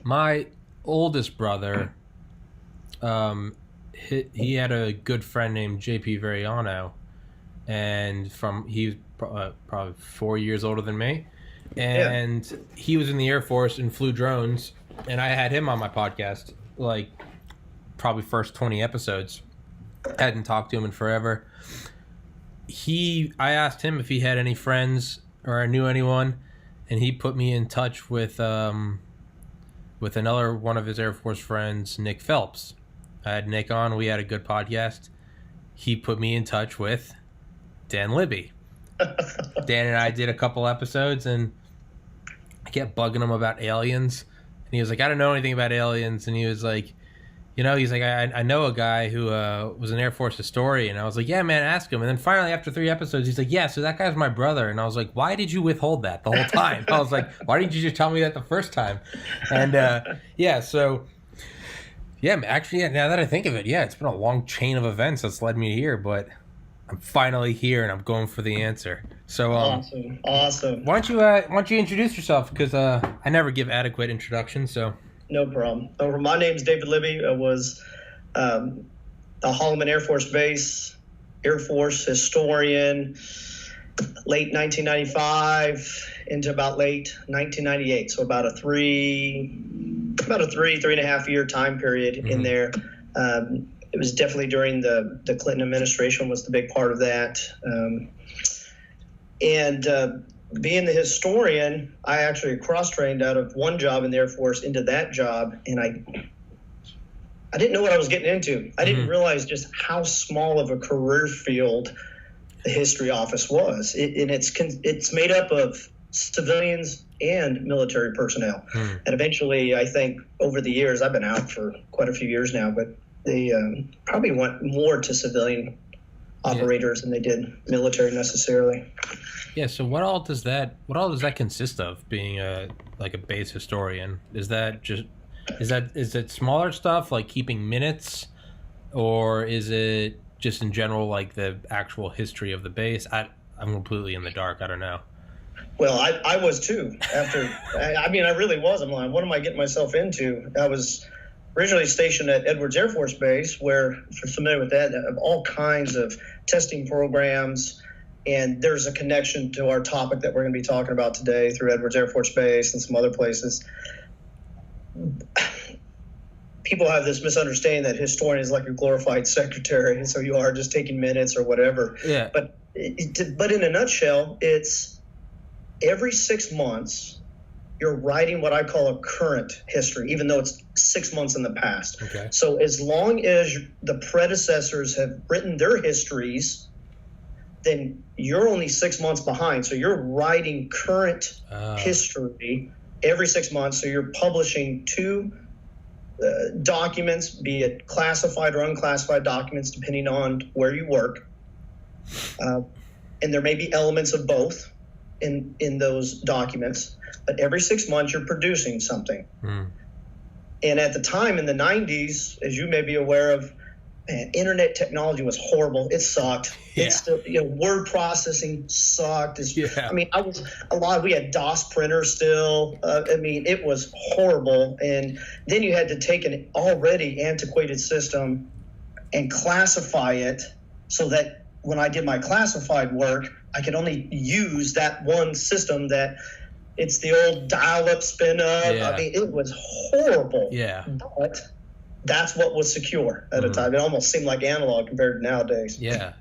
My oldest brother, he had a good friend named JP Veriano, and he's probably 4 years older than me, and he was in the Air Force and flew drones, and I had him on my podcast, like probably first 20 episodes. Hadn't talked to him in forever. I asked him if he had any friends or knew anyone, and he put me in touch with another one of his Air Force friends, Nick Phelps. I had Nick on. We had a good podcast. He put me in touch with Dan Libby. Dan and I did a couple episodes, and I kept bugging him about aliens. And he was like, I don't know anything about aliens. And he was like, he's like, I know a guy who was an Air Force historian. And I was like, yeah, man, ask him. And then finally, after 3 episodes, he's like, yeah, so that guy's my brother. And I was like, why did you withhold that the whole time? I was like, why didn't you just tell me that the first time? And actually, now that I think of it, it's been a long chain of events that's led me here, but I'm finally here and I'm going for the answer. So awesome. Why don't you introduce yourself? Because I never give adequate introductions, so. No problem. My name's David Libby. I was a Holloman Air Force Base, Air Force historian, late 1995 into about late 1998. So about a three and a half year time period in there. It was definitely during the Clinton administration was the big part of that. Being the historian, I actually cross-trained out of one job in the Air Force into that job, and I didn't know what I was getting into. I didn't realize just how small of a career field the history office was. It's made up of civilians and military personnel. And eventually, I think over the years, I've been out for quite a few years now, but they probably went more to civilian operators than they did military necessarily. Yeah, so what all does that consist of, being a base historian? Is it smaller stuff like keeping minutes, or is it just in general like the actual history of the base? I'm completely in the dark. I don't know. Well, I was too. I really was. I'm like, what am I getting myself into? I was originally stationed at Edwards Air Force Base, where, if you're familiar with that, have all kinds of testing programs. And there's a connection to our topic that we're going to be talking about today through Edwards Air Force Base and some other places. People have this misunderstanding that historian is like a glorified secretary, and so you are just taking minutes or whatever. Yeah. But in a nutshell, it's every 6 months you're writing what I call a current history, even though it's 6 months in the past. Okay. So as long as the predecessors have written their histories, then you're only 6 months behind. So you're writing current history every 6 months. So you're publishing 2 documents, be it classified or unclassified documents, depending on where you work. And there may be elements of both in those documents. But every 6 months, you're producing something. And at the time in the 90s, as you may be aware of, internet technology was horrible. It sucked. Yeah. It's still, word processing sucked. We had DOS printers still. It was horrible. And then you had to take an already antiquated system and classify it so that when I did my classified work, I could only use that one system that it's the old dial-up spin-up. Yeah. It was horrible. Yeah. But that's what was secure at a time. It almost seemed like analog compared to nowadays. Yeah.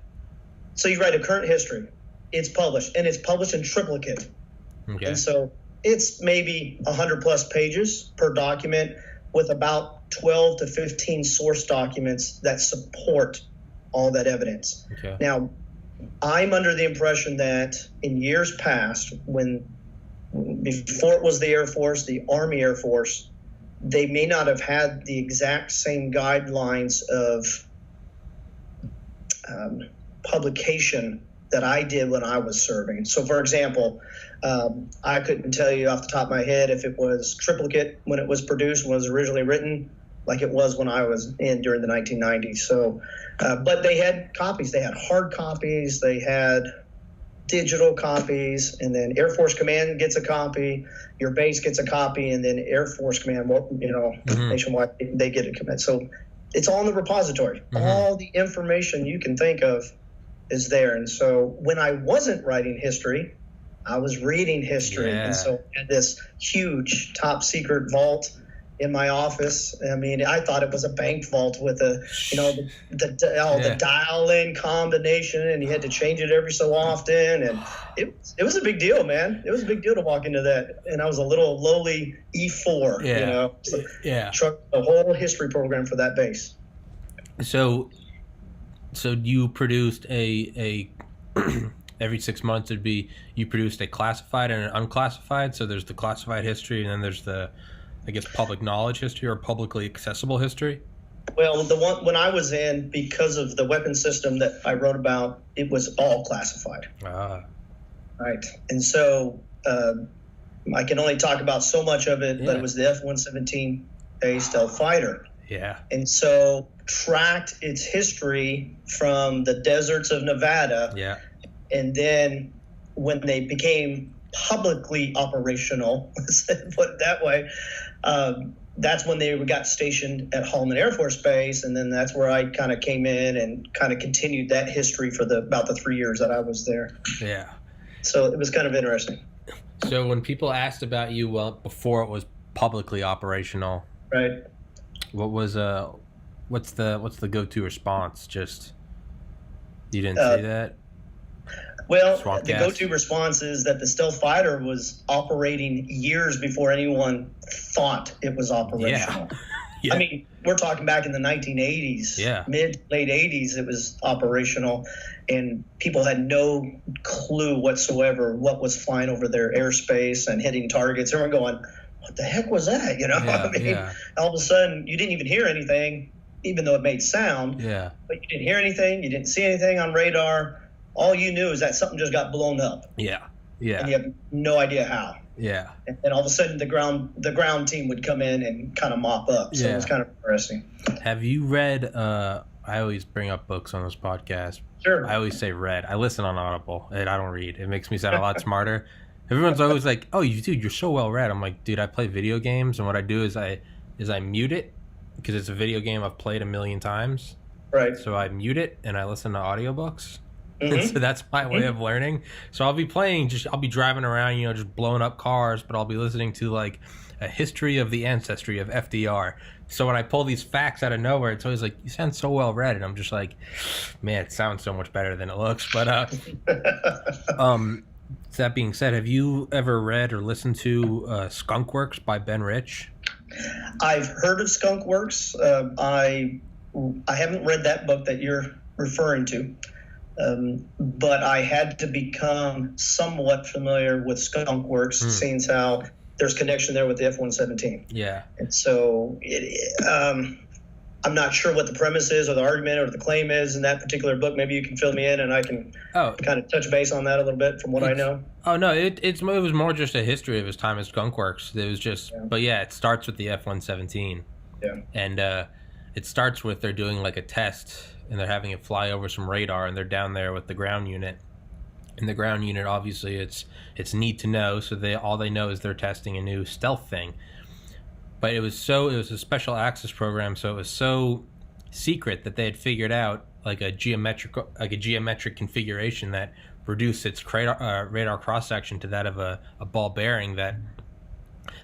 So you write a current history. It's published, and it's published in triplicate. Okay. And so it's maybe 100+ pages per document with about 12 to 15 source documents that support all that evidence. Okay. Now, I'm under the impression that in years past, before it was the Air Force, the Army Air Force, they may not have had the exact same guidelines of publication that I did when I was serving. So, for example, I couldn't tell you off the top of my head if it was triplicate when it was produced, when it was originally written, like it was when I was in during the 1990s. So, but they had copies. They had hard copies. They had digital copies, and then Air Force Command gets a copy, your base gets a copy, and then Air Force Command, nationwide, they get a commit. So it's all in the repository. All the information you can think of is there. And so when I wasn't writing history, I was reading history. And so I had this huge top secret vault in my office. I mean, I thought it was a bank vault with the dial-in combination, and you had to change it every so often. And it was a big deal, man. It was a big deal to walk into that. And I was a little lowly E4, trucked the whole history program for that base. So you produced a every 6 months you produced a classified and an unclassified. So there's the classified history, and then there's the, I guess, public knowledge history or publicly accessible history? Well, the one when I was in, because of the weapon system that I wrote about, it was all classified. Right. And so I can only talk about so much of it, but it was the F-117A stealth fighter. Yeah. And so tracked its history from the deserts of Nevada. Yeah. And then when they became publicly operational, let's put it that way, that's when they got stationed at Holloman Air Force Base, and then that's where I kind of came in and kind of continued that history for about the 3 years that I was there. Yeah. So it was kind of interesting. So when people asked about you, before it was publicly operational, right? What was what's the go-to response? Just you didn't say that? Well, the go-to response is that the stealth fighter was operating years before anyone thought it was operational. Yeah. I mean, we're talking back in the 1980s, late 80s, it was operational, and people had no clue whatsoever what was flying over their airspace and hitting targets. Everyone going, what the heck was that? All of a sudden, you didn't even hear anything, even though it made sound. Yeah. But you didn't hear anything. You didn't see anything on radar. All you knew is that something just got blown up. Yeah. Yeah. And you have no idea how. Yeah. And then all of a sudden the ground team would come in and kind of mop up. So it was kind of interesting. Have you read I always bring up books on this podcast. Sure. I always say read. I listen on Audible and I don't read. It makes me sound a lot smarter. Everyone's always like, "Oh, you're so well read." I'm like, "Dude, I play video games, and what I do is I mute it because it's a video game I've played a million times." Right. So I mute it and I listen to audiobooks. And so that's my way of learning. So I'll be I'll be driving around, just blowing up cars, but I'll be listening to like a history of the ancestry of FDR. So when I pull these facts out of nowhere, it's always like, you sound so well read. And I'm just like, man, it sounds so much better than it looks. But that being said, have you ever read or listened to Skunk Works by Ben Rich? I've heard of Skunk Works. I haven't read that book that you're referring to. But I had to become somewhat familiar with Skunk Works, seeing how there's connection there with the F-117. Yeah. And so I'm not sure what the premise is or the argument or the claim is in that particular book. Maybe you can fill me in and I can kind of touch base on that a little bit from what I know. Oh, no, it was more just a history of his time at Skunk Works. It was just, but it starts with the F-117. Yeah. And it starts with they're doing like a test, and they're having it fly over some radar, and they're down there with the ground unit. And the ground unit, obviously, it's need to know, so all they know is they're testing a new stealth thing. But it was a special access program, so it was so secret that they had figured out like a geometric configuration that reduced its radar cross section to that of a ball bearing, that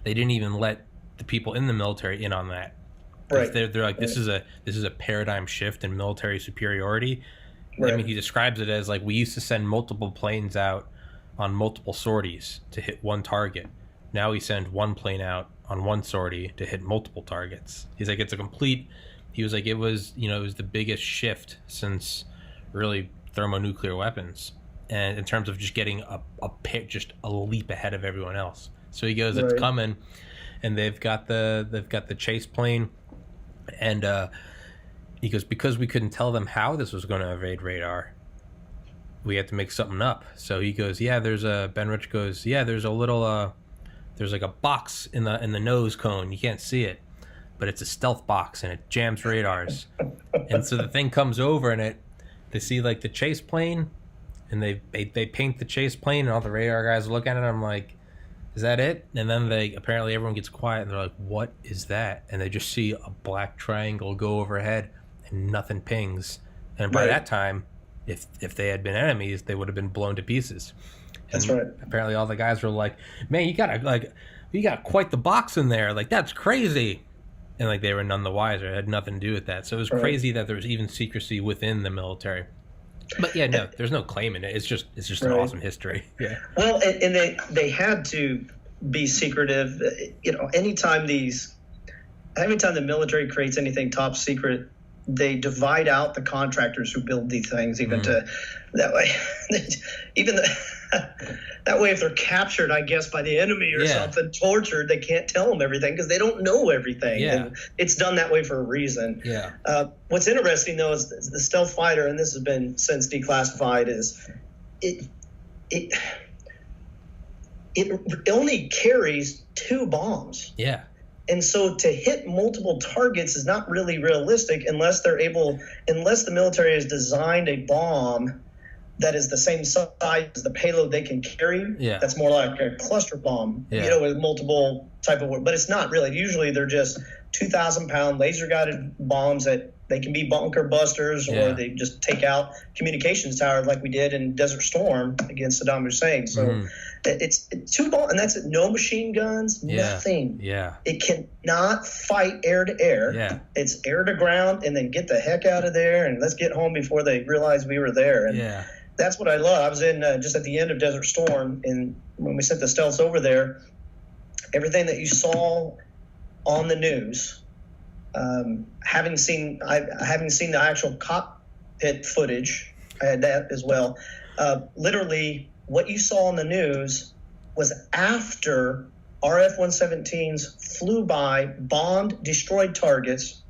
they didn't even let the people in the military in on that. Right. They're like, this is a paradigm shift in military superiority. Right. I mean, he describes it as like, we used to send multiple planes out on multiple sorties to hit one target. Now we send one plane out on one sortie to hit multiple targets. He's like, he was like, it was the biggest shift since really thermonuclear weapons, and in terms of just getting just a leap ahead of everyone else. So he goes, it's coming, and they've got the chase plane. And he goes, because we couldn't tell them how this was going to evade radar, we had to make something up. So he goes, Ben Rich goes, there's a little, there's like a box in the nose cone. You can't see it, but it's a stealth box and it jams radars. And so the thing comes over and they see like the chase plane and they paint the chase plane, and all the radar guys look at it. I'm like, is that it? And then apparently everyone gets quiet, and they're like, what is that? And they just see a black triangle go overhead, and nothing pings. And by that time, if they had been enemies, they would have been blown to pieces. That's right. Apparently all the guys were like, man, you got quite the box in there. Like, that's crazy. And like, they were none the wiser. It had nothing to do with that. So it was crazy that there was even secrecy within the military. But yeah, no, there's no claim in it. It's just an awesome history. Yeah. Well, and they had to be secretive. You know, anytime the military creates anything top secret, they divide out the contractors who build these things, even to that way. That way, if they're captured, I guess, by the enemy or something, tortured, they can't tell them everything because they don't know everything. Yeah. And it's done that way for a reason. Yeah. What's interesting, though, is the stealth fighter, and this has been since declassified, is it only carries 2 bombs. Yeah. And so to hit multiple targets is not really realistic unless the military has designed a bomb that is the same size as the payload they can carry. Yeah. That's more like a cluster bomb, with multiple type of work. But it's not really. Usually they're just 2,000-pound laser-guided bombs that they can be bunker busters, or they just take out communications tower like we did in Desert Storm against Saddam Hussein. So it's 2 bombs, and that's it. No machine guns, nothing. Yeah. It cannot fight air to air. Yeah. It's air to ground, and then get the heck out of there, and let's get home before they realize we were there. And that's what I love. I was in just at the end of Desert Storm, and when we sent the stealths over there, everything that you saw on the news, having seen the actual cockpit footage, I had that as well. Literally, what you saw on the news was after our F-117s flew by, bombed, destroyed targets,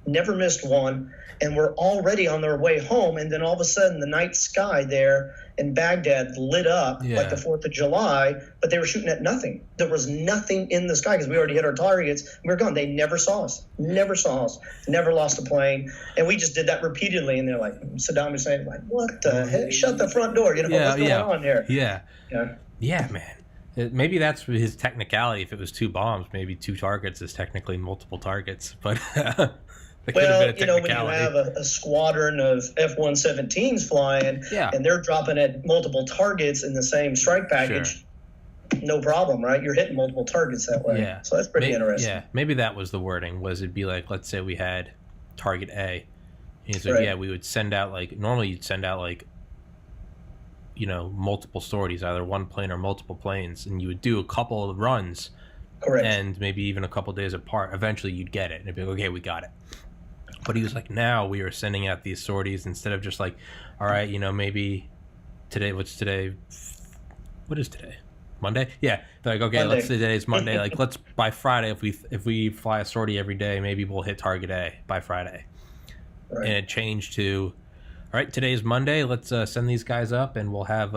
never missed one, and were already on their way home. And then all of a sudden, the night sky there in Baghdad lit up like the 4th of July, but they were shooting at nothing. There was nothing in the sky because we already hit our targets. We were gone. They never saw us, never lost a plane. And we just did that repeatedly. And they're like, Saddam Hussein, like, what the heck? Shut the front door. What's going on here? Yeah, man. Maybe that's his technicality. If it was 2 bombs, maybe 2 targets is technically multiple targets. But well, when you have a squadron of F-117s flying and they're dropping at multiple targets in the same strike package, no problem, right? You're hitting multiple targets that way. Yeah. So that's pretty interesting. Yeah, maybe that was the wording. Was it'd be like, let's say we had target A. And so, we would send out, normally you'd send out, multiple sorties, either one plane or multiple planes, and you would do a couple of runs. Correct. And maybe even a couple days apart. Eventually you'd get it. And it'd be like, okay, we got it. But he was like, now we are sending out these sorties instead of just like, all right, maybe today, what is today? Monday? Yeah. They're like, okay, let's say today's Monday. Like, let's, by Friday, if we fly a sortie every day, maybe we'll hit target A by Friday. Right. And it changed to, all right, today's Monday. Let's send these guys up and we'll have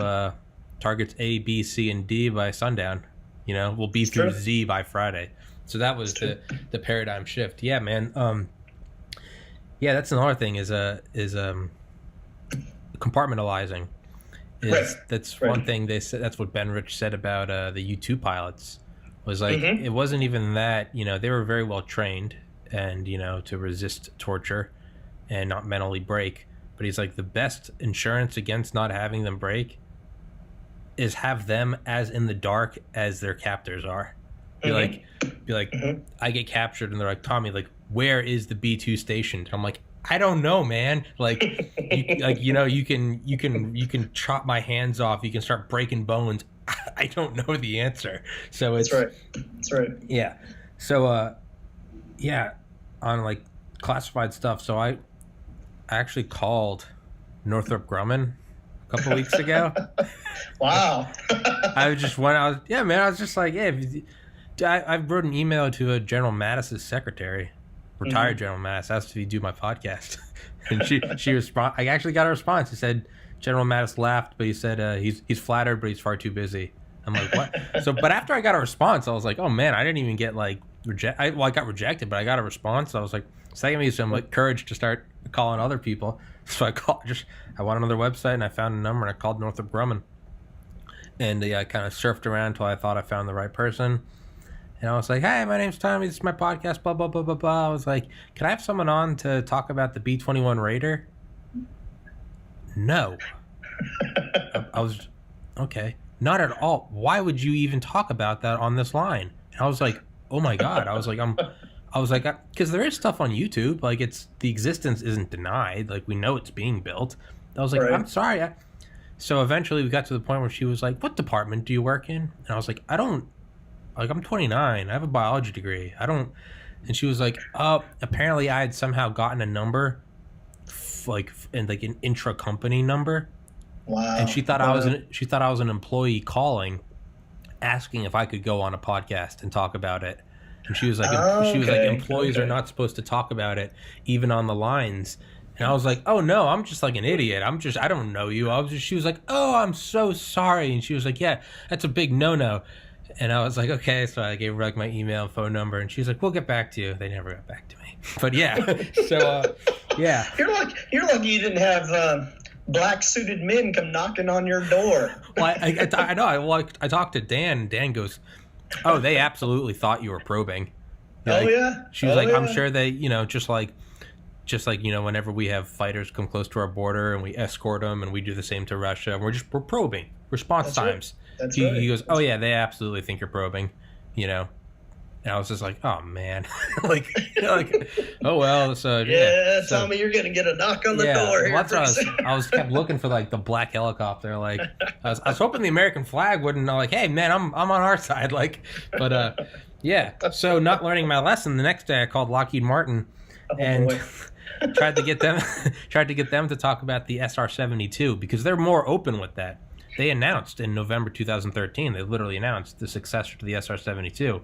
targets A, B, C, and D by sundown. We'll be through Z by Friday. So that was the paradigm shift. Yeah, man. Yeah, that's another thing is compartmentalizing. That's one thing they said. That's what Ben Rich said about the U-2 pilots. Was like it wasn't even that. They were very well trained and to resist torture and not mentally break. But he's like, the best insurance against not having them break is have them as in the dark as their captors are. Be like, I get captured, and they're like, Tommy, like, where is the B-2 stationed? I'm like, I don't know, man. Like, you can chop my hands off. You can start breaking bones. I don't know the answer. So it's That's right. Yeah. So on like classified stuff. So I actually called Northrop Grumman a couple weeks ago. Wow. I was just like, I wrote an email to General Mattis's secretary, retired General Mattis, asked if he'd do my podcast. And she responded. I actually got a response. He said, General Mattis laughed, but he said he's flattered, but he's far too busy. I'm like, what? But after I got a response, I was like, oh man, I didn't even get like I got rejected, but I got a response. I was like, so that gave me some like courage to start calling other people. So I went on their website and I found a number and I called Northrop Grumman. And I kind of surfed around until I thought I found the right person. And I was like, hey, my name's Tommy. This is my podcast, blah, blah, blah, blah, blah. I was like, can I have someone on to talk about the B-21 Raider? No. I was, okay, not at all. Why would you even talk about that on this line? And I was like, oh my God. I was like, because there is stuff on YouTube. Like, the existence isn't denied. Like, we know it's being built. I was like, right. I'm sorry. So eventually we got to the point where she was like, what department do you work in? And I was like, I'm 29. I have a biology degree. And she was like, apparently I had somehow gotten a number, like an intra-company number. Wow. And she thought I was an employee calling, asking if I could go on a podcast and talk about it. And she was like, employees are not supposed to talk about it, even on the lines. And I was like, oh no, I'm just like an idiot. I don't know you. She was like, oh, I'm so sorry. And she was like, yeah, that's a big no-no. And I was like, okay. So I gave her like my email and phone number, and she was like, we'll get back to you. They never got back to me. But yeah, so yeah. You're lucky you didn't have black suited men come knocking on your door. Well, I know. I talked to Dan, and Dan goes, oh, they absolutely thought you were probing. Like, yeah. She was I'm sure they, just like whenever we have fighters come close to our border and we escort them and we do the same to Russia, and we're probing response times. That's right. He goes, oh yeah, they absolutely think you're probing, And I was just like, oh man, like oh well. So yeah, Tommy, you're gonna get a knock on the door. Well, I was kept looking for like the black helicopter. Like I was hoping the American flag wouldn't like, hey man, I'm on our side. Like, but yeah. So not learning my lesson, the next day I called Lockheed Martin and tried to get them to talk about the SR-72 because they're more open with that. They announced in November 2013. They literally announced the successor to the SR-72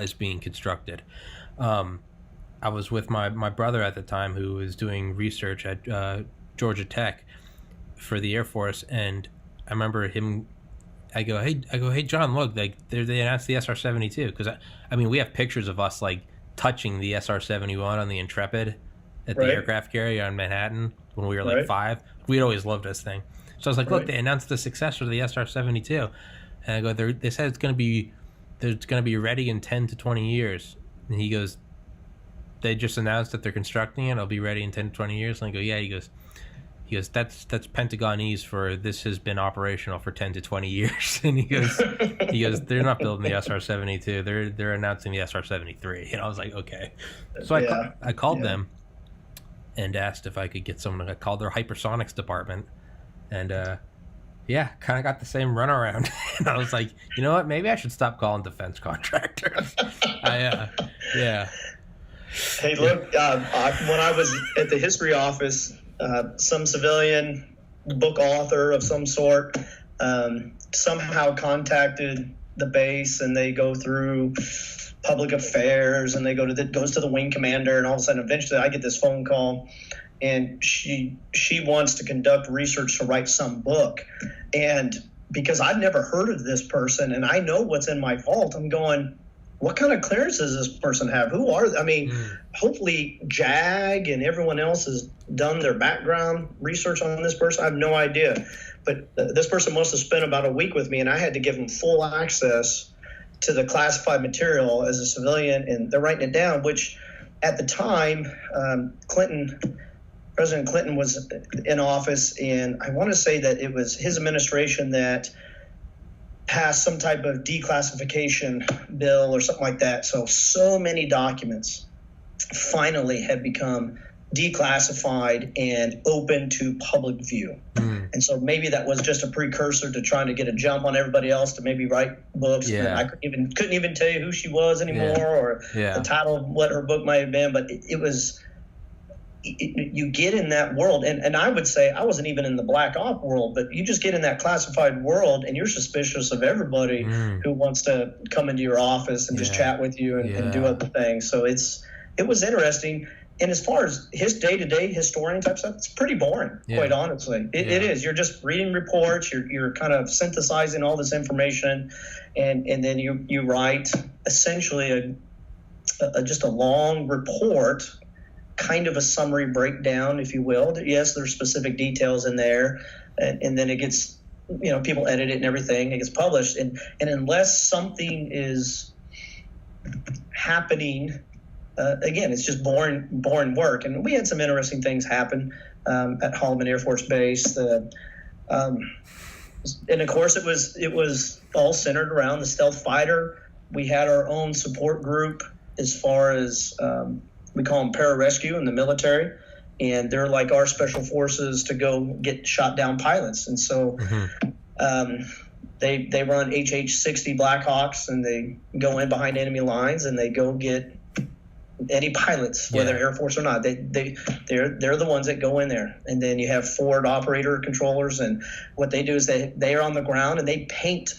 is being constructed. I was with my brother at the time who was doing research at Georgia Tech for the Air Force, and I remember him. I go, hey John, look, like they announced the SR-72 because I mean we have pictures of us like touching the SR-71 on the Intrepid at the aircraft carrier on Manhattan when we were like 5. We'd always loved this thing. So I was like, look, they announced the successor to the SR-72, and I go, they said it's going to be ready in 10 to 20 years. And he goes, they just announced that they're constructing it. It'll be ready in 10 to 20 years. And I go, yeah. He goes, that's Pentagonese for this has been operational for 10 to 20 years. And he goes, they're not building the SR-72. They're announcing the SR-73. And I was like, okay. So I called them and asked if I could get someone. I called their hypersonics department, and kind of got the same runaround. And I was like, you know what? Maybe I should stop calling defense contractors. Hey, look, when I was at the history office, some civilian book author of some sort somehow contacted the base, and they go through public affairs, and they goes to the wing commander, and all of a sudden, eventually, I get this phone call, and she wants to conduct research to write some book, and because I've never heard of this person, and I know what's in my vault, I'm going, what kind of clearance does this person have? Who are they? I mean, hopefully JAG and everyone else has done their background research on this person. I have no idea. But this person must have spent about a week with me, and I had to give them full access to the classified material as a civilian, and they're writing it down, which at the time, President Clinton was in office, and I want to say that it was his administration that passed some type of declassification bill or something like that. So many documents finally had become declassified and open to public view. And so maybe that was just a precursor to trying to get a jump on everybody else to maybe write books. I couldn't even tell you who she was anymore or the title of what her book might have been, but it was you get in that world, and I would say I wasn't even in the black op world, but you just get in that classified world and you're suspicious of everybody who wants to come into your office and just chat with you and do other things. So it was interesting. And as far as his day-to-day historian type stuff, it's pretty boring, quite honestly. It is. You're just reading reports. You're kind of synthesizing all this information, and then you write essentially just a long report, kind of a summary breakdown, if you will. Yes, there's specific details in there, and then it gets, people edit it and everything. It gets published, and unless something is happening, again, it's just boring work. And we had some interesting things happen at Holloman Air Force Base. And of course, it was all centered around the stealth fighter. We had our own support group as far as we call them pararescue in the military, and they're like our special forces to go get shot down pilots. And so they run HH-60 Blackhawks, and they go in behind enemy lines and they go get any pilots, whether Air Force or not. They're the ones that go in there. And then you have forward operator controllers, and what they do is they are on the ground and they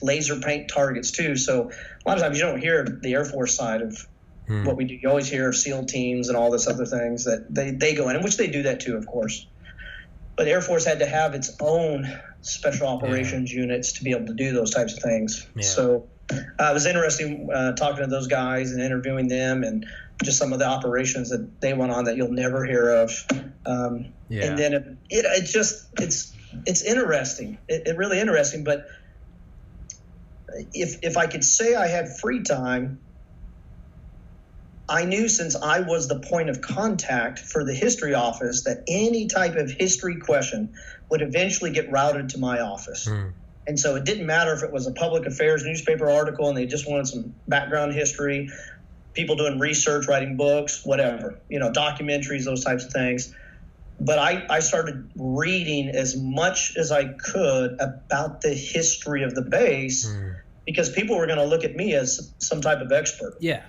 laser paint targets too. So a lot of times you don't hear the Air Force side of what we do. You always hear SEAL teams and all this other things that they go in, which they do that too, of course. But Air Force had to have its own special operations units to be able to do those types of things. Yeah. So it was interesting talking to those guys and interviewing them, and just some of the operations that they went on that you'll never hear of. And then it's interesting. It really interesting. But if I could say I had free time, I knew, since I was the point of contact for the history office, that any type of history question would eventually get routed to my office. And so it didn't matter if it was a public affairs newspaper article and they just wanted some background history, people doing research, writing books, whatever, documentaries, those types of things. But I started reading as much as I could about the history of the base because people were going to look at me as some type of expert. Yeah.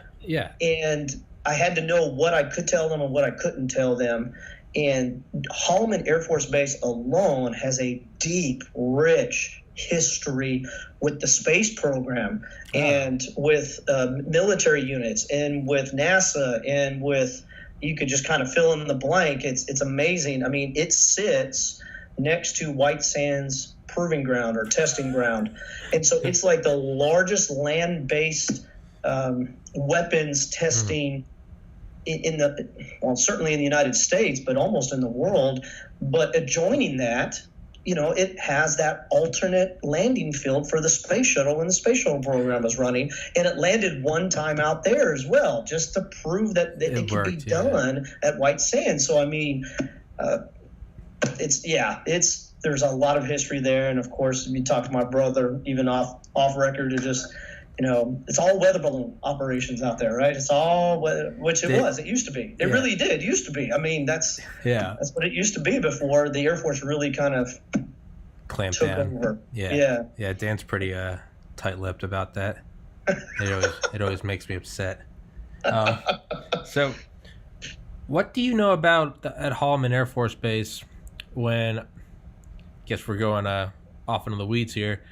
And I had to know what I could tell them and what I couldn't tell them. And Holloman Air Force Base alone has a deep, rich history with the space program and with military units and with NASA and with, you could just kind of fill in the blank. It's amazing. I mean, it sits next to White Sands Proving Ground or Testing Ground. And so it's like the largest land-based weapons testing certainly in the United States, but almost in the world. But adjoining that, it has that alternate landing field for the space shuttle when the space shuttle program was running, and it landed one time out there as well, just to prove that it could be done at White Sands. So I mean, there's a lot of history there, and of course, if you talk to my brother, even off record, it just. It's all weather balloon operations out there, right? It's all which it was. It used to be. It really did. It used to be. I mean, that's what it used to be before the Air Force really kind of clamped took down. Over. Yeah. Dan's pretty tight-lipped about that. It always makes me upset. So, what do you know about at Holloman Air Force Base when? I guess we're going off into the weeds here.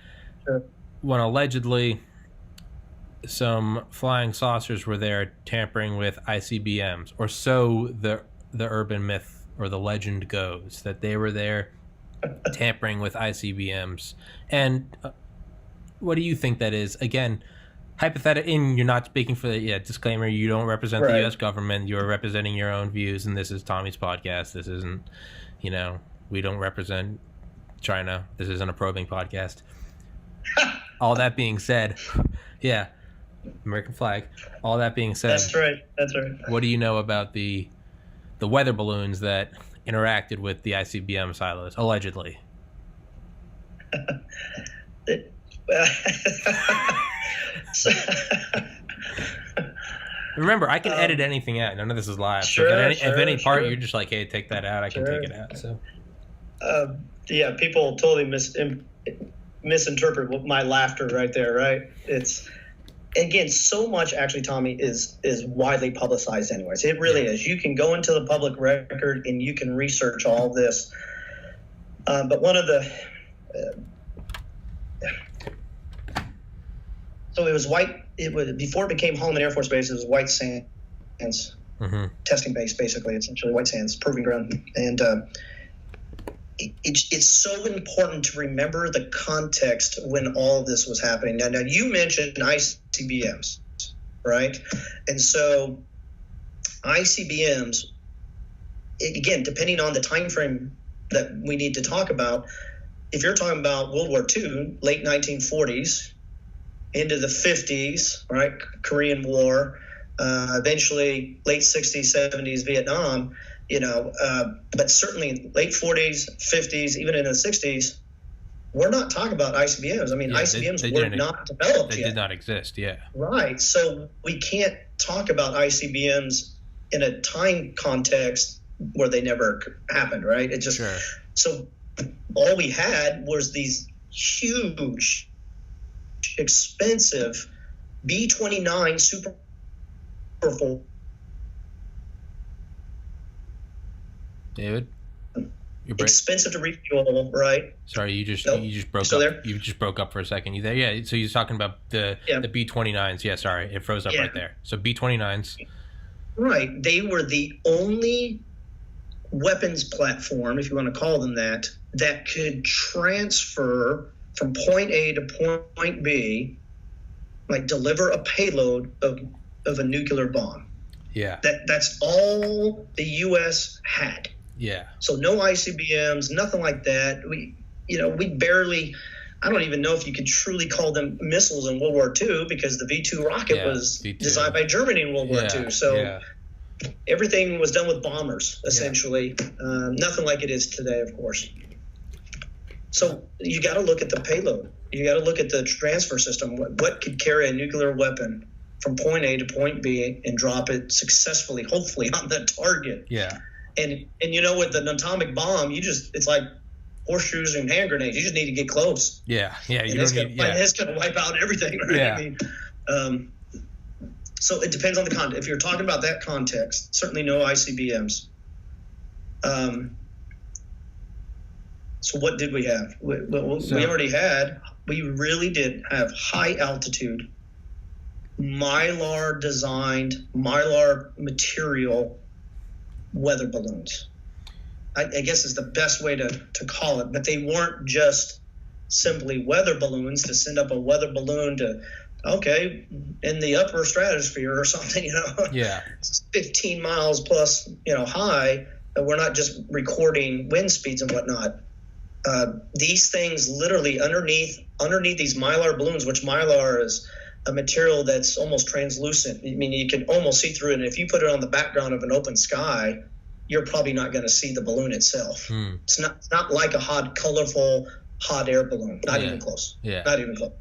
Sure. When allegedly some flying saucers were there tampering with ICBMs, or so the urban myth or the legend goes, that they were there tampering with ICBMs. And what do you think that is? Again, hypothetically, and you're not speaking for the disclaimer, you don't represent the U.S. government, you're representing your own views, and this is Tommy's podcast. This isn't, we don't represent China. This isn't a probing podcast. All that being said, American flag. All that being said, That's right. What do you know about the weather balloons that interacted with the ICBM silos, allegedly? Remember, I can edit anything out. None of this is live. Sure, so if any part you're just like, hey, take that out, I can take it out. So, people totally misinterpret my laughter right there, right? It's, again, so much actually, Tommy, is widely publicized anyways. It really is. You can go into the public record and you can research all of this. But one of the so it was before it became Holloman Air Force Base, it was White Sands testing base, basically, essentially White Sands Proving Ground. And it's so important to remember the context when all of this was happening. Now you mentioned ICBMs, right? And so ICBMs, again, depending on the time frame that we need to talk about, if you're talking about World War II, late 1940s into the 50s, right, Korean War, eventually late 60s, 70s, Vietnam, but certainly late 40s, 50s, even in the 60s, we're not talking about ICBMs. I mean, ICBMs were not developed yet. They did not exist, yeah. Right. So we can't talk about ICBMs in a time context where they never happened, right? It just So all we had was these huge, expensive B-29 Super Force. David, expensive to refuel, right? Sorry, you just broke Still up. there? You just broke up for a second. You there? Yeah. So you're talking about the B-29s. Yeah. Sorry, it froze up right there. So B-29s. Right. They were the only weapons platform, if you want to call them that could transfer from point A to point B, like deliver a payload of a nuclear bomb. Yeah. That's all the U.S. had. Yeah. So no ICBMs, nothing like that. We barely, I don't even know if you could truly call them missiles in World War II, because the V-2 rocket was V-2. Designed by Germany in World War II. So everything was done with bombers, essentially. Nothing like it is today, of course. So you got to look at the payload. You got to look at the transfer system. What could carry a nuclear weapon from point A to point B and drop it successfully, hopefully, on the target? Yeah. And with an atomic bomb, it's like horseshoes and hand grenades. You just need to get close. Yeah. It's going to wipe out everything, right? Yeah. I mean, so it depends on the context. If you're talking about that context, certainly no ICBMs. So what did we have? We really did have high altitude, Mylar designed, Mylar material weather balloons. I guess is the best way to call it, but they weren't just simply weather balloons to send up a weather balloon to, in the upper stratosphere or something, Yeah. 15 miles plus, high. We're not just recording wind speeds and whatnot. These things literally underneath these Mylar balloons, which Mylar is a material that's almost translucent. I mean, you can almost see through it. And if you put it on the background of an open sky, you're probably not going to see the balloon itself. It's not like a colorful hot air balloon. Not even close. Yeah. Not even close.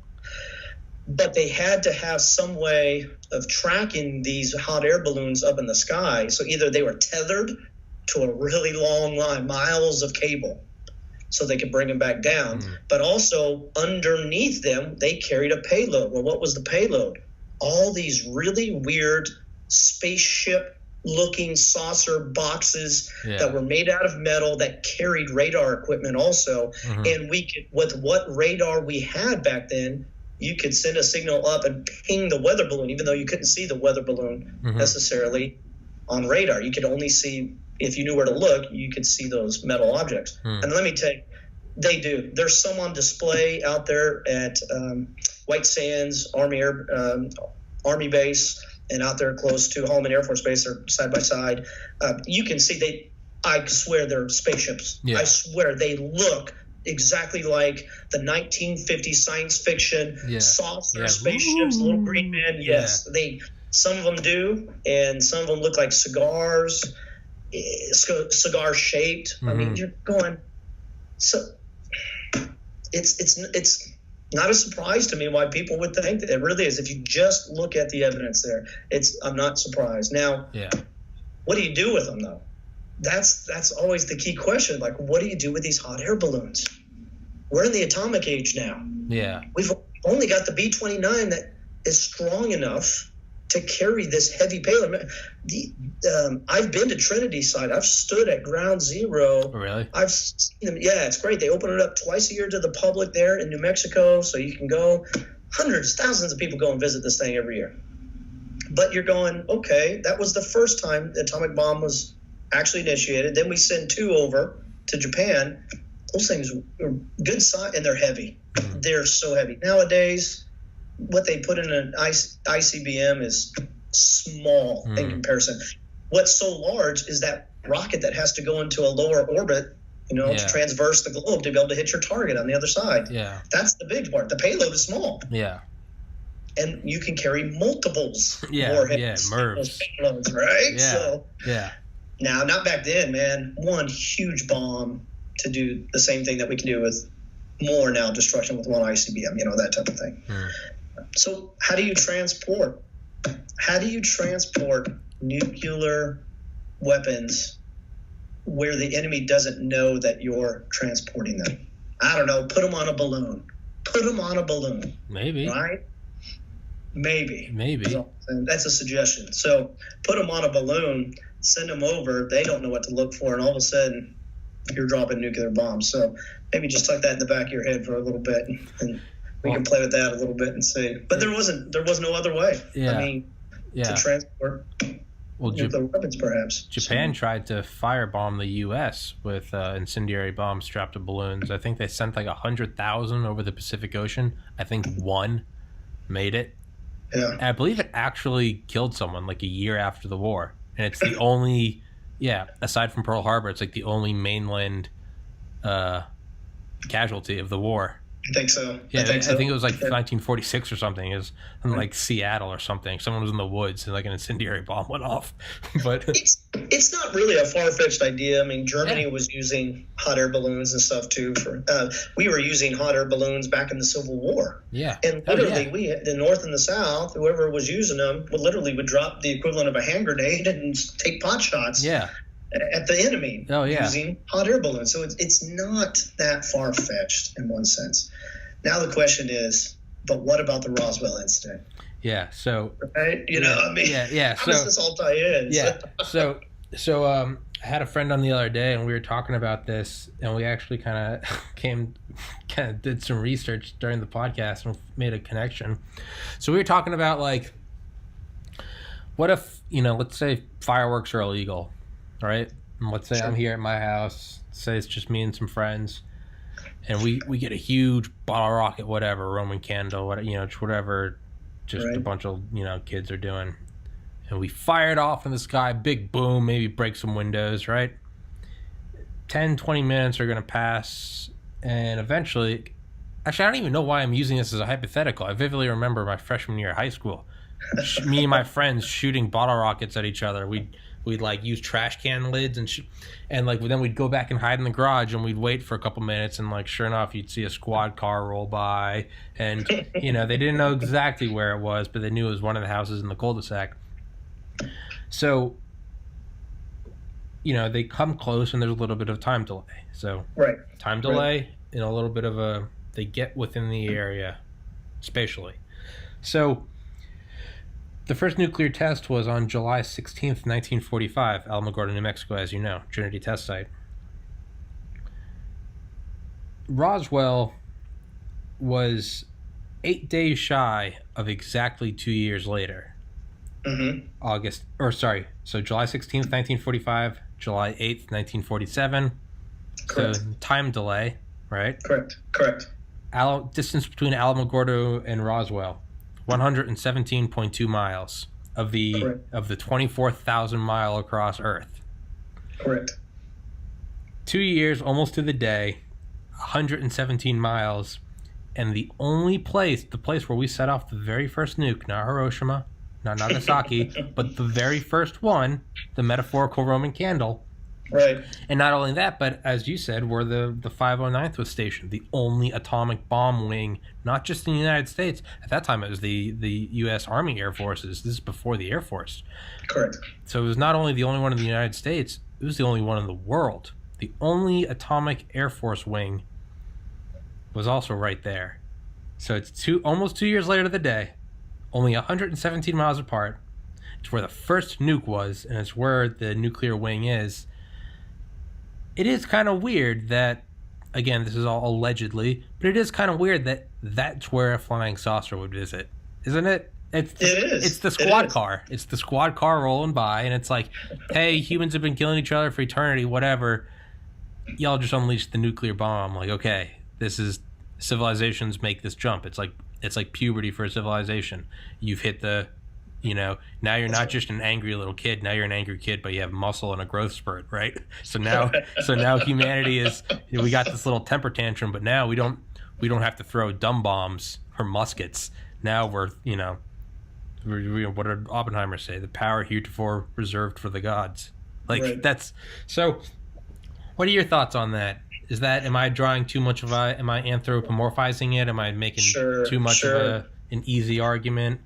But they had to have some way of tracking these hot air balloons up in the sky. So either they were tethered to a really long line, miles of cable, so they could bring them back down. But also underneath them, they carried a payload. Well, what was the payload? All these really weird spaceship-looking saucer boxes that were made out of metal that carried radar equipment also. And we could, with what radar we had back then, you could send a signal up and ping the weather balloon, even though you couldn't see the weather balloon necessarily on radar. You could only see, if you knew where to look, you could see those metal objects. And let me tell you, they do. There's some on display out there at White Sands Army Base, and out there close to Holloman Air Force Base. They're side by side. You can see I swear they're spaceships. I swear they look exactly like the 1950 science fiction saucer spaceships, little green men. Yes, some of them do, and some of them look like cigars, cigar shaped. I mean, you're going. So it's not a surprise to me why people would think that. It really is. If you just look at the evidence there, I'm not surprised. Now, what do you do with them though? That's always the key question. Like, what do you do with these hot air balloons? We're in the atomic age now. Yeah. We've only got the B-29 that is strong enough to carry this heavy payload. I've been to Trinity site. I've stood at Ground Zero. Oh, really? I've seen them. Yeah, it's great. They open it up twice a year to the public there in New Mexico, so you can go. Hundreds, thousands of people go and visit this thing every year. But you're going, okay, that was the first time the atomic bomb was actually initiated. Then we send 2 over to Japan. those things are good size, and they're heavy. They're so heavy. Nowadays, what they put in an ICBM is small in comparison. What's so large is that rocket that has to go into a lower orbit, to transverse the globe to be able to hit your target on the other side. Yeah. That's the big part. The payload is small. Yeah. And you can carry multiples warheads. Those payloads, right? Yeah. So, now, not back then, man. One huge bomb to do the same thing that we can do with more now destruction with one ICBM, that type of thing. So how do you transport? How do you transport nuclear weapons where the enemy doesn't know that you're transporting them? I don't know. Put them on a balloon. Put them on a balloon. Maybe. Right? Maybe. Maybe. That's a suggestion. So put them on a balloon, send them over. They don't know what to look for, and all of a sudden you're dropping nuclear bombs. So maybe just tuck that in the back of your head for a little bit, and we can play with that a little bit and see. But there was no other way. Yeah. I mean, to transport nuclear weapons, perhaps. Japan tried to firebomb the U.S. with incendiary bombs strapped to balloons. I think they sent like 100,000 over the Pacific Ocean. I think one made it. Yeah. And I believe it actually killed someone like a year after the war. And it's the only, aside from Pearl Harbor, it's like the only mainland casualty of the war. I think so. Yeah, I think it was like 1946 or something. It was in like Seattle or something. Someone was in the woods and like an incendiary bomb went off. But it's not really a far-fetched idea. I mean, Germany was using hot air balloons and stuff too. We were using hot air balloons back in the Civil War. Yeah, and literally, we the North and the South, whoever was using them, would drop the equivalent of a hand grenade and take pot shots. Yeah. At the enemy using hot air balloons. So it's not that far-fetched in one sense. Now the question is, but what about the Roswell incident? Yeah, so... Right? How does this all tie in? Yeah, so I had a friend on the other day, and we were talking about this, and we actually kind of did some research during the podcast and made a connection. So we were talking about, like, what if, let's say fireworks are illegal, right? And let's say I'm here at my house, say it's just me and some friends, and we get a huge bottle rocket, whatever, Roman candle, whatever, a bunch of, kids are doing. And we fire it off in the sky, big boom, maybe break some windows, right? 10, 20 minutes are going to pass, and eventually... Actually, I don't even know why I'm using this as a hypothetical. I vividly remember my freshman year of high school. Me and my friends shooting bottle rockets at each other. We'd like use trash can lids and like then we'd go back and hide in the garage and we'd wait for a couple minutes, and like sure enough you'd see a squad car roll by, and they didn't know exactly where it was, but they knew it was one of the houses in the cul-de-sac. So they come close and there's a little bit of time delay. So time delay and a little bit of they get within the area spatially. So the first nuclear test was on July 16th, 1945, Alamogordo, New Mexico, as you know, Trinity Test Site. Roswell was 8 days shy of exactly 2 years later. Mm-hmm. So July 16th, 1945, July 8th, 1947. Correct. So time delay, right? Correct. Distance between Alamogordo and Roswell. 117.2 miles of the 24,000 mile across Earth. Correct. 2 years, almost to the day, 117 miles, and the place where we set off the very first nuke, not Hiroshima, not Nagasaki, but the very first one, the metaphorical Roman candle. Right. And not only that, but as you said, where the 509th was stationed, the only atomic bomb wing, not just in the United States. At that time, it was the U.S. Army Air Forces. This is before the Air Force. Correct. So it was not only the only one in the United States, it was the only one in the world. The only atomic Air Force wing was also right there. So it's almost 2 years later to the day, only 117 miles apart. It's where the first nuke was, and it's where the nuclear wing is. It is kind of weird that, again, this is all allegedly, but it is kind of weird that that's where a flying saucer would visit, isn't it? It is. It's the squad car. It's the squad car rolling by, and it's like, hey, humans have been killing each other for eternity, whatever. y'all just unleashed the nuclear bomb. Like, okay, this is civilizations make this jump. It's like puberty for a civilization. You've hit the, now you're not just an angry little kid. Now you're an angry kid, but you have muscle and a growth spurt, right? So now humanity is, we got this little temper tantrum, but now we don't have to throw dumb bombs or muskets. Now we're, what did Oppenheimer say? The power heretofore reserved for the gods. Like, right. That's so. What are your thoughts on that? Am I drawing too much am I anthropomorphizing it? Am I making too much of an easy argument?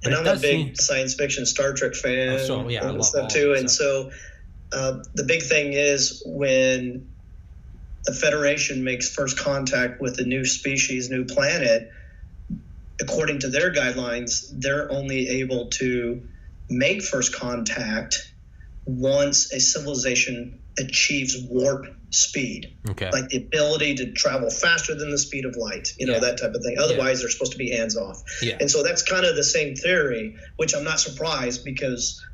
But and I'm a big science fiction Star Trek fan. So yeah, I love stuff too. And so the big thing is when the Federation makes first contact with a new species, new planet, according to their guidelines, they're only able to make first contact once a civilization achieves warp speed. Okay. Like the ability to travel faster than the speed of light, that type of thing. Otherwise, they're supposed to be hands off. Yeah. And so that's kind of the same theory, which I'm not surprised because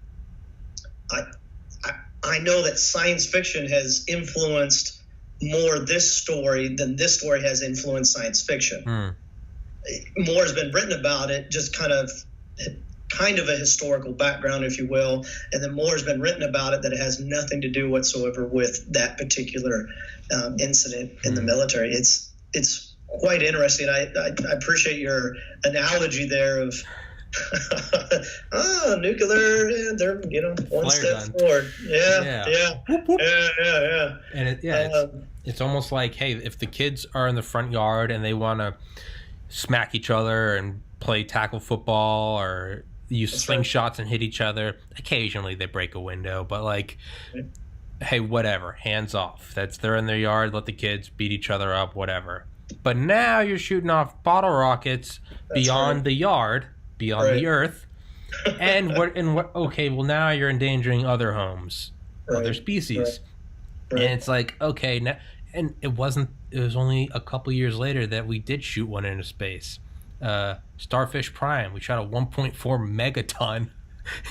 I know that science fiction has influenced more this story than this story has influenced science fiction. More has been written about it, just kind of a historical background, if you will, and then more has been written about it that it has nothing to do whatsoever with that particular incident in the military. It's quite interesting. I appreciate your analogy there of nuclear. They're one Flare step gun. forward. Yeah. Whoop, whoop. Yeah. And it's almost like, hey, if the kids are in the front yard and they want to smack each other and play tackle football or use slingshots and hit each other, occasionally they break a window, but like, hey, whatever, hands off. They're in their yard, let the kids beat each other up, whatever. But now you're shooting off bottle rockets beyond the yard, beyond the earth, and okay, well, now you're endangering other homes, other species. And it's like, okay, now, and it was only a couple years later that we did shoot one into space. Starfish Prime, we shot a 1.4 megaton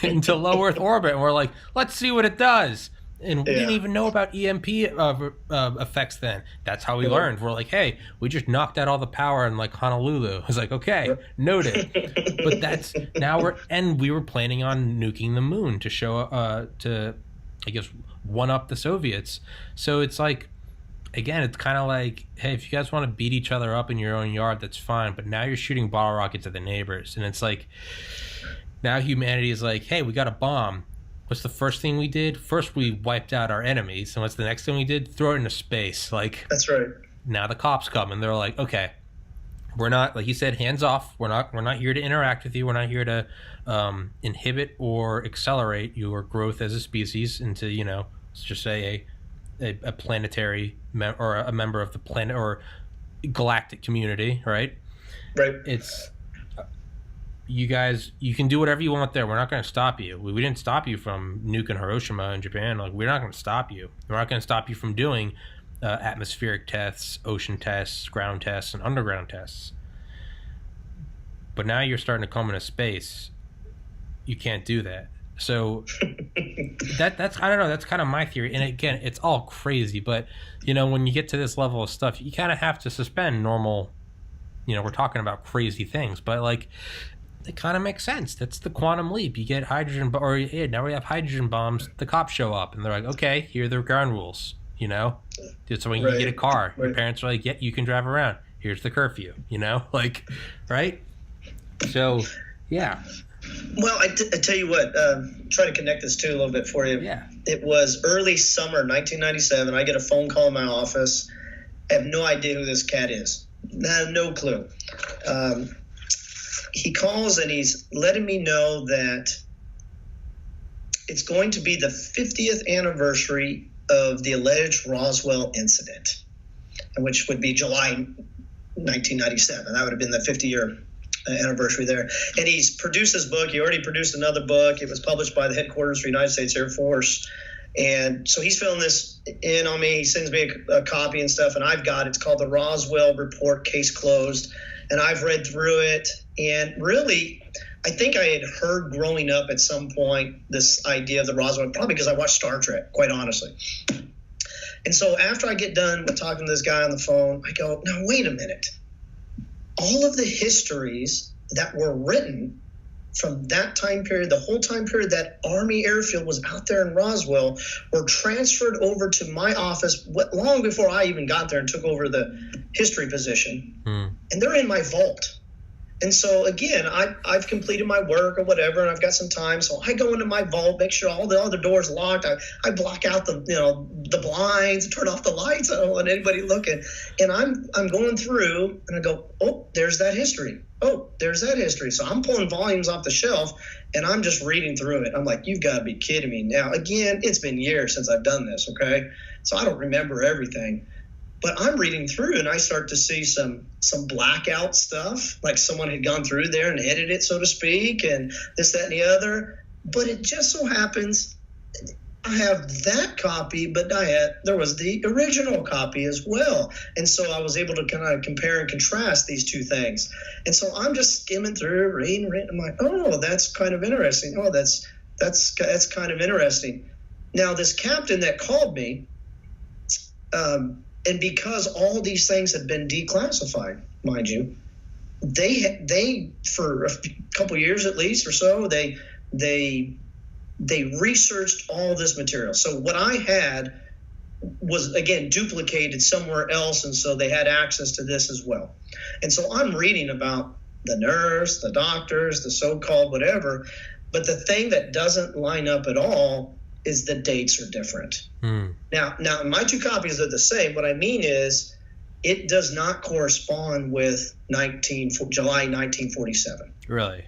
into low Earth orbit, and we're like, let's see what it does. And we didn't even know about EMP effects then. That's how we learned. We're like, hey, we just knocked out all the power in like Honolulu. I was like, okay, noted. But that's we were planning on nuking the moon to show to, I guess, one up the Soviets. So it's like, again, it's kind of like, hey, if you guys want to beat each other up in your own yard, that's fine. But now you're shooting bottle rockets at the neighbors. And it's like, now humanity is like, hey, we got a bomb. What's the first thing we did? First, we wiped out our enemies. And what's the next thing we did? Throw it into space. Like, that's right. Now the cops come and they're like, okay, we're not, like you said, hands off. We're not here to interact with you. We're not here to inhibit or accelerate your growth as a species into, let's just say a planetary or a member of the planet or galactic community, right? Right. It's you guys. You can do whatever you want there. We're not going to stop you. We didn't stop you from nuking Hiroshima in Japan. Like, we're not going to stop you. We're not going to stop you from doing atmospheric tests, ocean tests, ground tests, and underground tests. But now you're starting to come into space. You can't do that. So that's I don't know, that's kind of my theory. And again, it's all crazy, but when you get to this level of stuff, you kind of have to suspend normal, we're talking about crazy things, but like, it kind of makes sense. That's the quantum leap. You get hydrogen, now we have hydrogen bombs. The cops show up and they're like, okay, here are the ground rules. So when you get a car, your parents are like, yeah, you can drive around. Here's the curfew. Like, right? So, yeah. Well, I tell you what, try to connect this too a little bit for you. Yeah. It was early summer 1997. I get a phone call in my office. I have no idea who this cat is. No clue. He calls and he's letting me know that it's going to be the 50th anniversary of the alleged Roswell incident, which would be July 1997. That would have been the 50-year anniversary there. And he's produced this book. He already produced another book. It was published by the headquarters for United States Air Force. And so he's filling this in on me. He sends me a copy and stuff, and I've got it. It's called the Roswell Report, Case Closed. And I've read through it. And really, I think I had heard growing up at some point this idea of the Roswell, probably because I watched Star Trek, quite honestly. And so after I get done with talking to this guy on the phone, I go, now, wait a minute. All of the histories that were written from that time period, the whole time period that Army Airfield was out there in Roswell, were transferred over to my office long before I even got there and took over the history position. And they're in my vault. And so, again, I've completed my work or whatever, and I've got some time. So I go into my vault, make sure all the other doors are locked. I block out the blinds, turn off the lights. I don't want anybody looking. And I'm going through, and I go, oh, there's that history. Oh, there's that history. So I'm pulling volumes off the shelf, and I'm just reading through it. I'm like, you've got to be kidding me. Now, again, it's been years since I've done this, okay? So I don't remember everything. But I'm reading through, and I start to see some blackout stuff, like someone had gone through there and edited it, so to speak, and this, that, and the other. But it just so happens I have that copy, but there was the original copy as well. And so I was able to kind of compare and contrast these two things. And so I'm just skimming through, reading. I'm like, oh, that's kind of interesting. Oh, that's kind of interesting. Now, this captain that called me, and because all these things had been declassified, mind you, they for a couple years at least or so, they researched all this material. So what I had was, again, duplicated somewhere else, and so they had access to this as well. And so I'm reading about the nurse, the doctors, the so-called whatever, but the thing that doesn't line up at all is the dates are different. Now, my two copies are the same. What I mean is it does not correspond with July 1947. Really?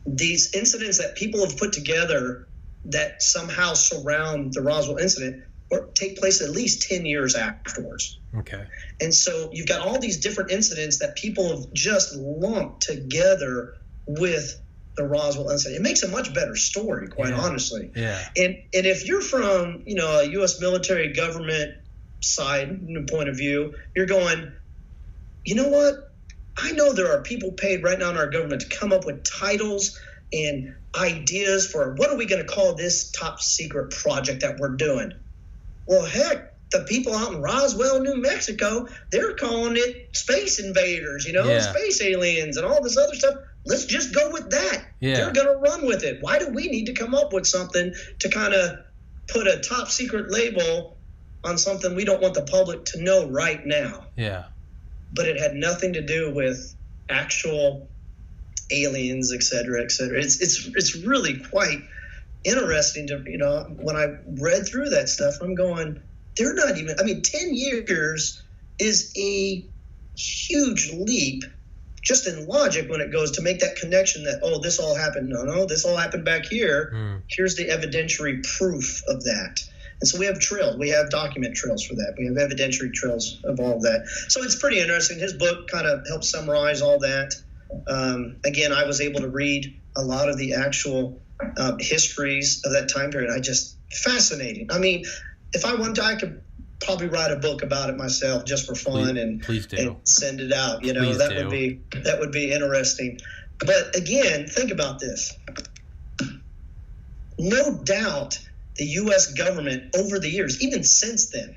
These incidents that people have put together that somehow surround the Roswell incident or take place at least 10 years afterwards. Okay. And so you've got all these different incidents that people have just lumped together with the Roswell incident. It makes a much better story, quite honestly. Yeah. And if you're from, a U.S. military government side point of view, you're going, you know what? I know there are people paid right now in our government to come up with titles and ideas for what are we going to call this top secret project that we're doing. Well, heck, the people out in Roswell, New Mexico, they're calling it space invaders, space aliens and all this other stuff. Let's just go with that. Yeah. They're going to run with it. Why do we need to come up with something to kind of put a top secret label on something we don't want the public to know right now? Yeah. But it had nothing to do with actual aliens, et cetera, et cetera. It's really quite interesting to, when I read through that stuff, I'm going, they're not even, 10 years is a huge leap just in logic when it goes to make that connection that, oh, this all happened. No, this all happened back here. Here's the evidentiary proof of that. And so we have trails. We have document trails for that. We have evidentiary trails of all of that. So it's pretty interesting. His book kind of helps summarize all that. Again, I was able to read a lot of the actual histories of that time period. Fascinating. If I wanted to, I could probably write a book about it myself just for fun and send it out. That would be interesting. But again, think about this. No doubt the U.S. government over the years, even since then,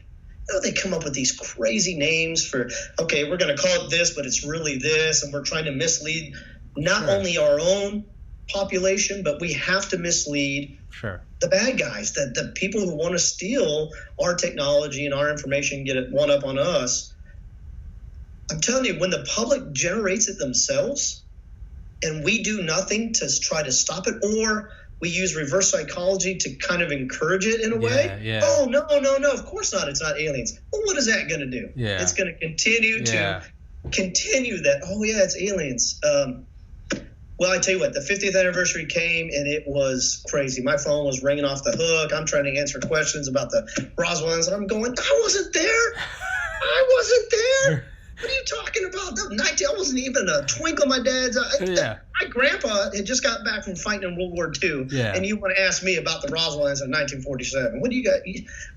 they come up with these crazy names for, okay, we're going to call it this, but it's really this, and we're trying to mislead not only our own population, but we have to mislead the bad guys, the people who want to steal our technology and our information, get it one up on us. I'm telling you, when the public generates it themselves and we do nothing to try to stop it, or we use reverse psychology to kind of encourage it in a way. Yeah. Oh, no, of course not. It's not aliens. Well, what is that going to do? Yeah. It's going to continue that, oh, yeah, it's aliens. Well, I tell you what, the 50th anniversary came, and it was crazy. My phone was ringing off the hook. I'm trying to answer questions about the Roswell, and I'm going, I wasn't there. What are you talking about? I wasn't even a twinkle in my dad's eye. My grandpa had just got back from fighting in World War II, and you want to ask me about the Roswell incident in 1947. What do you got?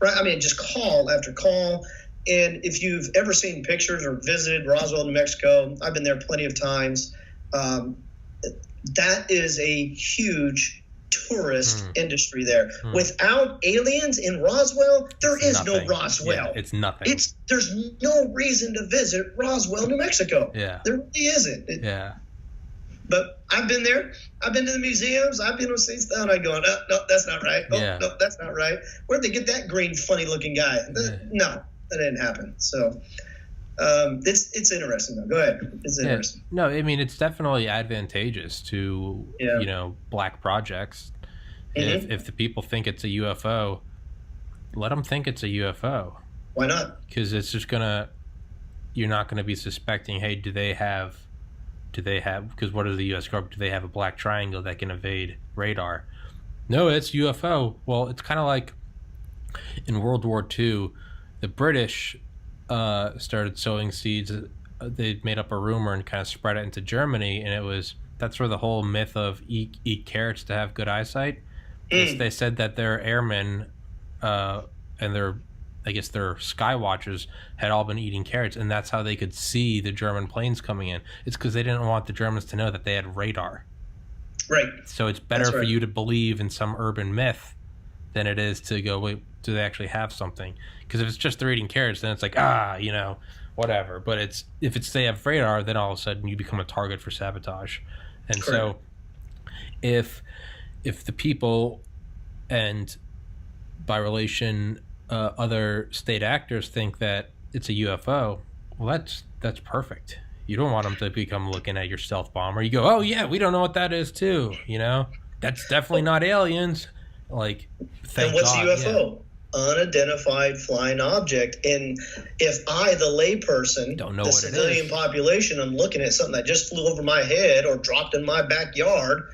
Right? Just call after call. And if you've ever seen pictures or visited Roswell, New Mexico, I've been there plenty of times. That is a huge tourist industry there. Without aliens in Roswell, there is no Roswell. Yeah, it's nothing. There's no reason to visit Roswell, New Mexico. Yeah. There really isn't. Yeah. But I've been there. I've been to the museums. I've been to see stuff, and I go, no, that's not right. Oh, no, that's not right. Where'd they get that green, funny-looking guy? No, that didn't happen. So it's interesting, though. Go ahead. It's interesting. No, I mean, it's definitely advantageous to, black projects. If the people think it's a UFO, let them think it's a UFO. Why not? Because it's just you're not going to be suspecting, hey, do they have, because what is the U.S. government? Do they have a black triangle that can evade radar? No, it's UFO. Well, it's kind of like in World War II, the British started sowing seeds. They made up a rumor and kind of spread it into Germany, and that's where the whole myth of eat carrots to have good eyesight. They said that their airmen and their sky watchers had all been eating carrots, and that's how they could see the German planes coming in. It's because they didn't want the Germans to know that they had radar. Right. So it's better for you to believe in some urban myth than it is to go, wait, do they actually have something? Because if it's just they're eating carrots, then it's like, whatever. But if they have radar, then all of a sudden you become a target for sabotage. And so if the people, and by relation other state actors, think that it's a UFO, well, that's perfect. You don't want them to become looking at your stealth bomber. You go, oh yeah, we don't know what that is too. That's definitely not aliens. Like, thank and what's God, a UFO? Yeah. Unidentified flying object. And if I, the layperson, don't know the civilian population, I'm looking at something that just flew over my head or dropped in my backyard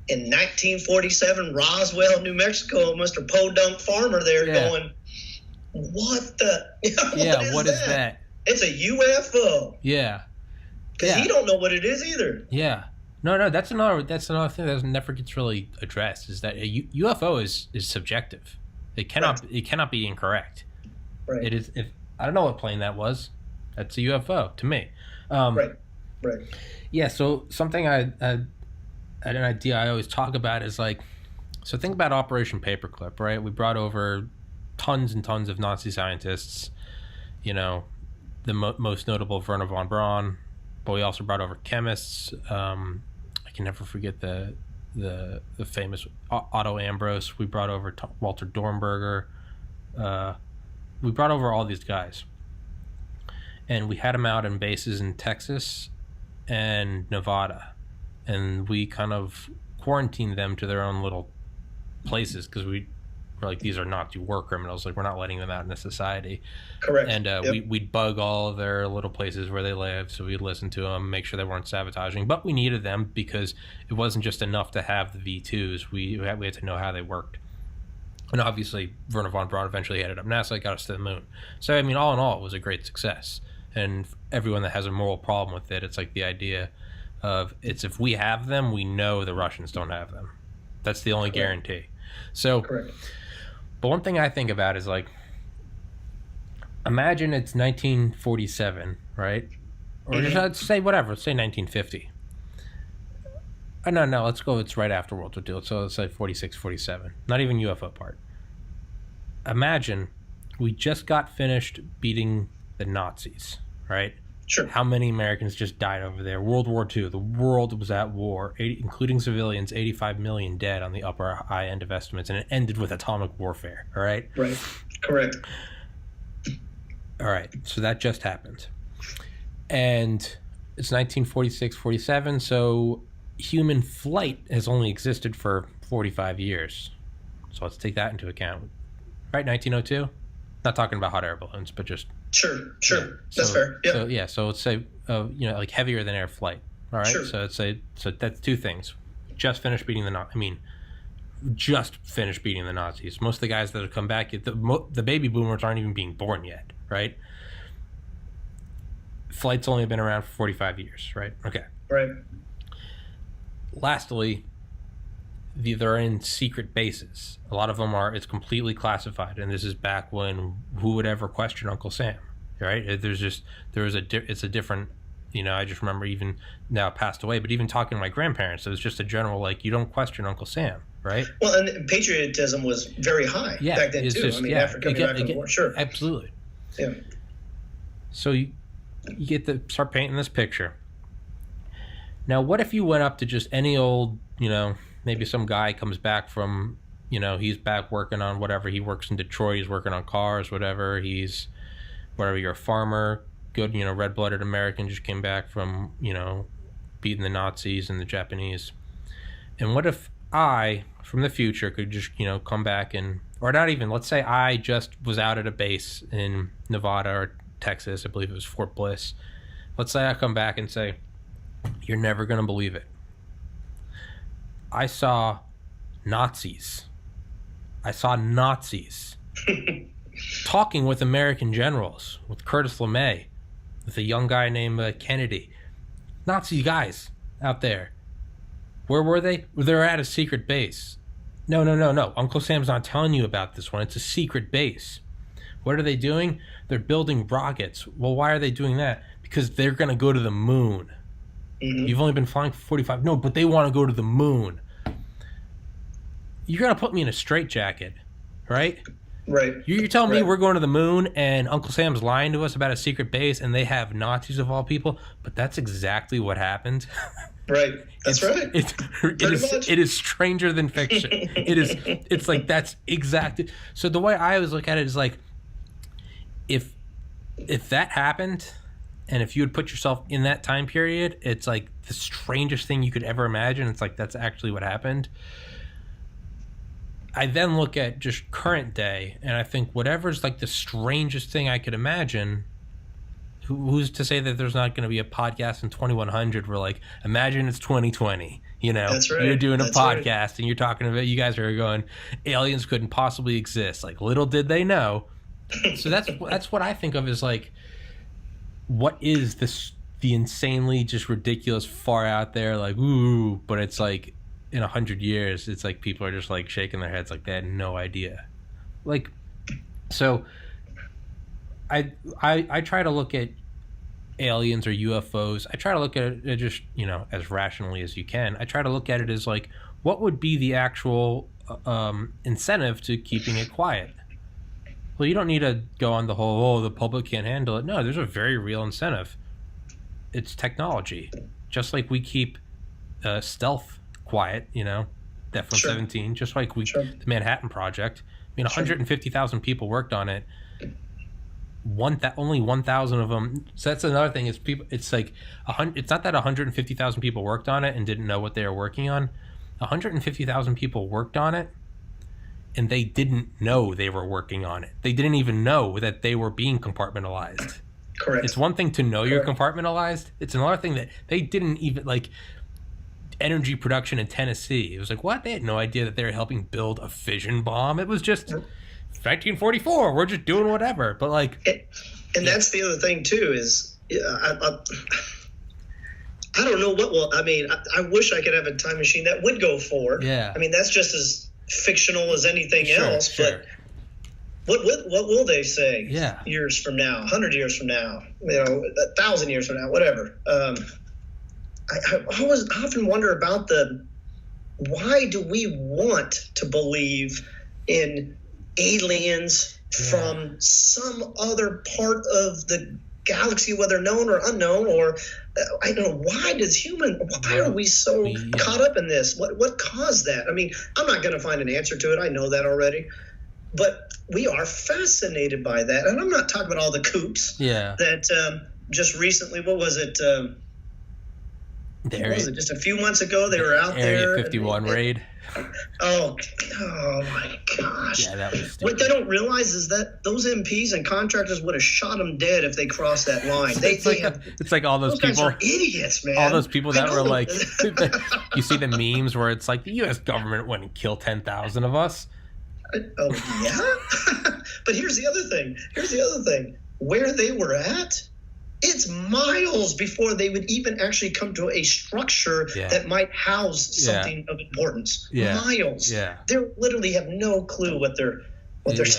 in 1947, Roswell, New Mexico, Mr. Podunk Farmer there going, what the? What is that? It's a UFO. Yeah. Because he don't know what it is either. Yeah. No, that's another thing that never gets really addressed, is that a UFO is subjective. It cannot be incorrect. Right. It is. If I don't know what plane that was, that's a UFO to me. Right. Yeah. So something an idea I always talk about is like, so think about Operation Paperclip, right? We brought over tons and tons of Nazi scientists. The most notable Werner von Braun, but we also brought over chemists. I can never forget the famous Otto Ambros. We brought over Walter Dornberger. We brought over all these guys, and we had them out in bases in Texas and Nevada, and we kind of quarantined them to their own little places because we're like, these are Nazi war criminals. Like, we're not letting them out into society. Correct. And we'd bug all of their little places where they lived, so we'd listen to them, make sure they weren't sabotaging. But we needed them because it wasn't just enough to have the V2s. We had to know how they worked. And obviously, Werner von Braun eventually headed up NASA, got us to the moon. So, I mean, all in all, it was a great success. And everyone that has a moral problem with it, it's like the idea of, if we have them, we know the Russians don't have them. That's the only guarantee. So, but one thing I think about is, like, imagine it's 1947, right? Or just, let's say whatever, let's say 1950. No, let's go, it's right after World War II. So let's say 46, 47. Not even UFO part. Imagine we just got finished beating the Nazis, right? Sure. How many Americans just died over there? World War II, the world was at war, including civilians, 85 million dead on the upper high end of estimates, and it ended with atomic warfare, all right? Right, correct. All right, so that just happened. And it's 1946, 47, so human flight has only existed for 45 years. So let's take that into account. Right, 1902? Not talking about hot air balloons, but just... Sure. That's fair. Yeah. So let's say, like heavier than air flight. All right. Sure. So that's two things. Just finished beating the Nazis. Most of the guys that have come back, the baby boomers aren't even being born yet, right? Flight's only been around for 45 years, right? Okay. Right. Lastly, they're in secret bases. A lot of them it's completely classified, and this is back when who would ever question Uncle Sam, right? It's a different, I just remember, even now passed away, but even talking to my grandparents, it was just a general, like, you don't question Uncle Sam, right? Well, and patriotism was very high back then too. Just, after coming back from the war, sure, absolutely. Yeah. So you get to start painting this picture. Now, what if you went up to just any old, maybe some guy comes back from, he's back working on whatever. He works in Detroit. He's working on cars, whatever. You're a farmer, good, red-blooded American, just came back from, beating the Nazis and the Japanese. And what if I, from the future, could just, come back or not even, let's say I just was out at a base in Nevada or Texas, I believe it was Fort Bliss. Let's say I come back and say, you're never going to believe it. I saw Nazis talking with American generals, with Curtis LeMay, with a young guy named Kennedy. Nazi guys out there. Where were they? They're at a secret base. No. Uncle Sam's not telling you about this one. It's a secret base. What are they doing? They're building rockets. Well, why are they doing that? Because they're going to go to the moon. Mm-hmm. You've only been flying for 45. No, but they want to go to the moon. You're going to put me in a straitjacket, right? Right. You're telling me we're going to the moon and Uncle Sam's lying to us about a secret base and they have Nazis of all people? But that's exactly what happened. Right. That's right. It is stranger than fiction. It's like that's exactly. So the way I always look at it is like, if that happened, and if you would put yourself in that time period, it's like the strangest thing you could ever imagine. It's like that's actually what happened. I then look at just current day, and I think whatever's like the strangest thing I could imagine. Who's to say that there's not going to be a podcast in 2100 where, like, imagine it's 2020, That's right. You're doing a podcast and you're talking about, you guys are going, aliens couldn't possibly exist. Like, little did they know. So that's what I think of as, like, what is the insanely just ridiculous far out there, like, ooh, but it's like in 100 years, it's like people are just like shaking their heads like they had no idea. Like, so I try to look at aliens or UFOs. I try to look at it just, as rationally as you can. I try to look at it as like, what would be the actual incentive to keeping it quiet? Well, you don't need to go on the whole, the public can't handle it. No, there's a very real incentive. It's technology. Just like we keep stealth quiet, that from 17, just like the Manhattan Project. I mean, 150,000 people worked on it. Only 1,000 of them. So that's another thing is people. It's like it's not that 150,000 people worked on it and didn't know what they were working on. 150,000 people worked on it, and they didn't know they were working on it. They didn't even know that they were being compartmentalized. Correct. It's one thing to know you're compartmentalized. It's another thing that they didn't even like. Energy production in Tennessee. It was like, what? They had no idea that they were helping build a fission bomb. It was just 1944. We're just doing whatever. But like, and that's the other thing too is I don't know what will. I mean, I wish I could have a time machine that would go forward. Yeah. I mean, that's just as fictional as anything else. Sure. But what will they say? Yeah. Years from now, 100 years from now, 1,000 years from now, whatever. I often wonder about why do we want to believe in aliens from some other part of the galaxy, whether known or unknown, or I don't know, why are we so caught up in this? What caused that? I mean, I'm not going to find an answer to it. I know that already. But we are fascinated by that. And I'm not talking about all the coups that just recently, what was it? Just a few months ago, they were out there. Area 51 raid. Oh my gosh. Yeah, that was stupid. What they don't realize is that those MPs and contractors would have shot them dead if they crossed that line. It's like all those people. Guys are idiots, man. All those people that were like, you see the memes where it's like the U.S. government wouldn't kill 10,000 of us. Oh, yeah? But here's the other thing. Where they were at, it's miles before they would even actually come to a structure that might house something of importance. Yeah. Miles. Yeah. They literally have no clue what they're It's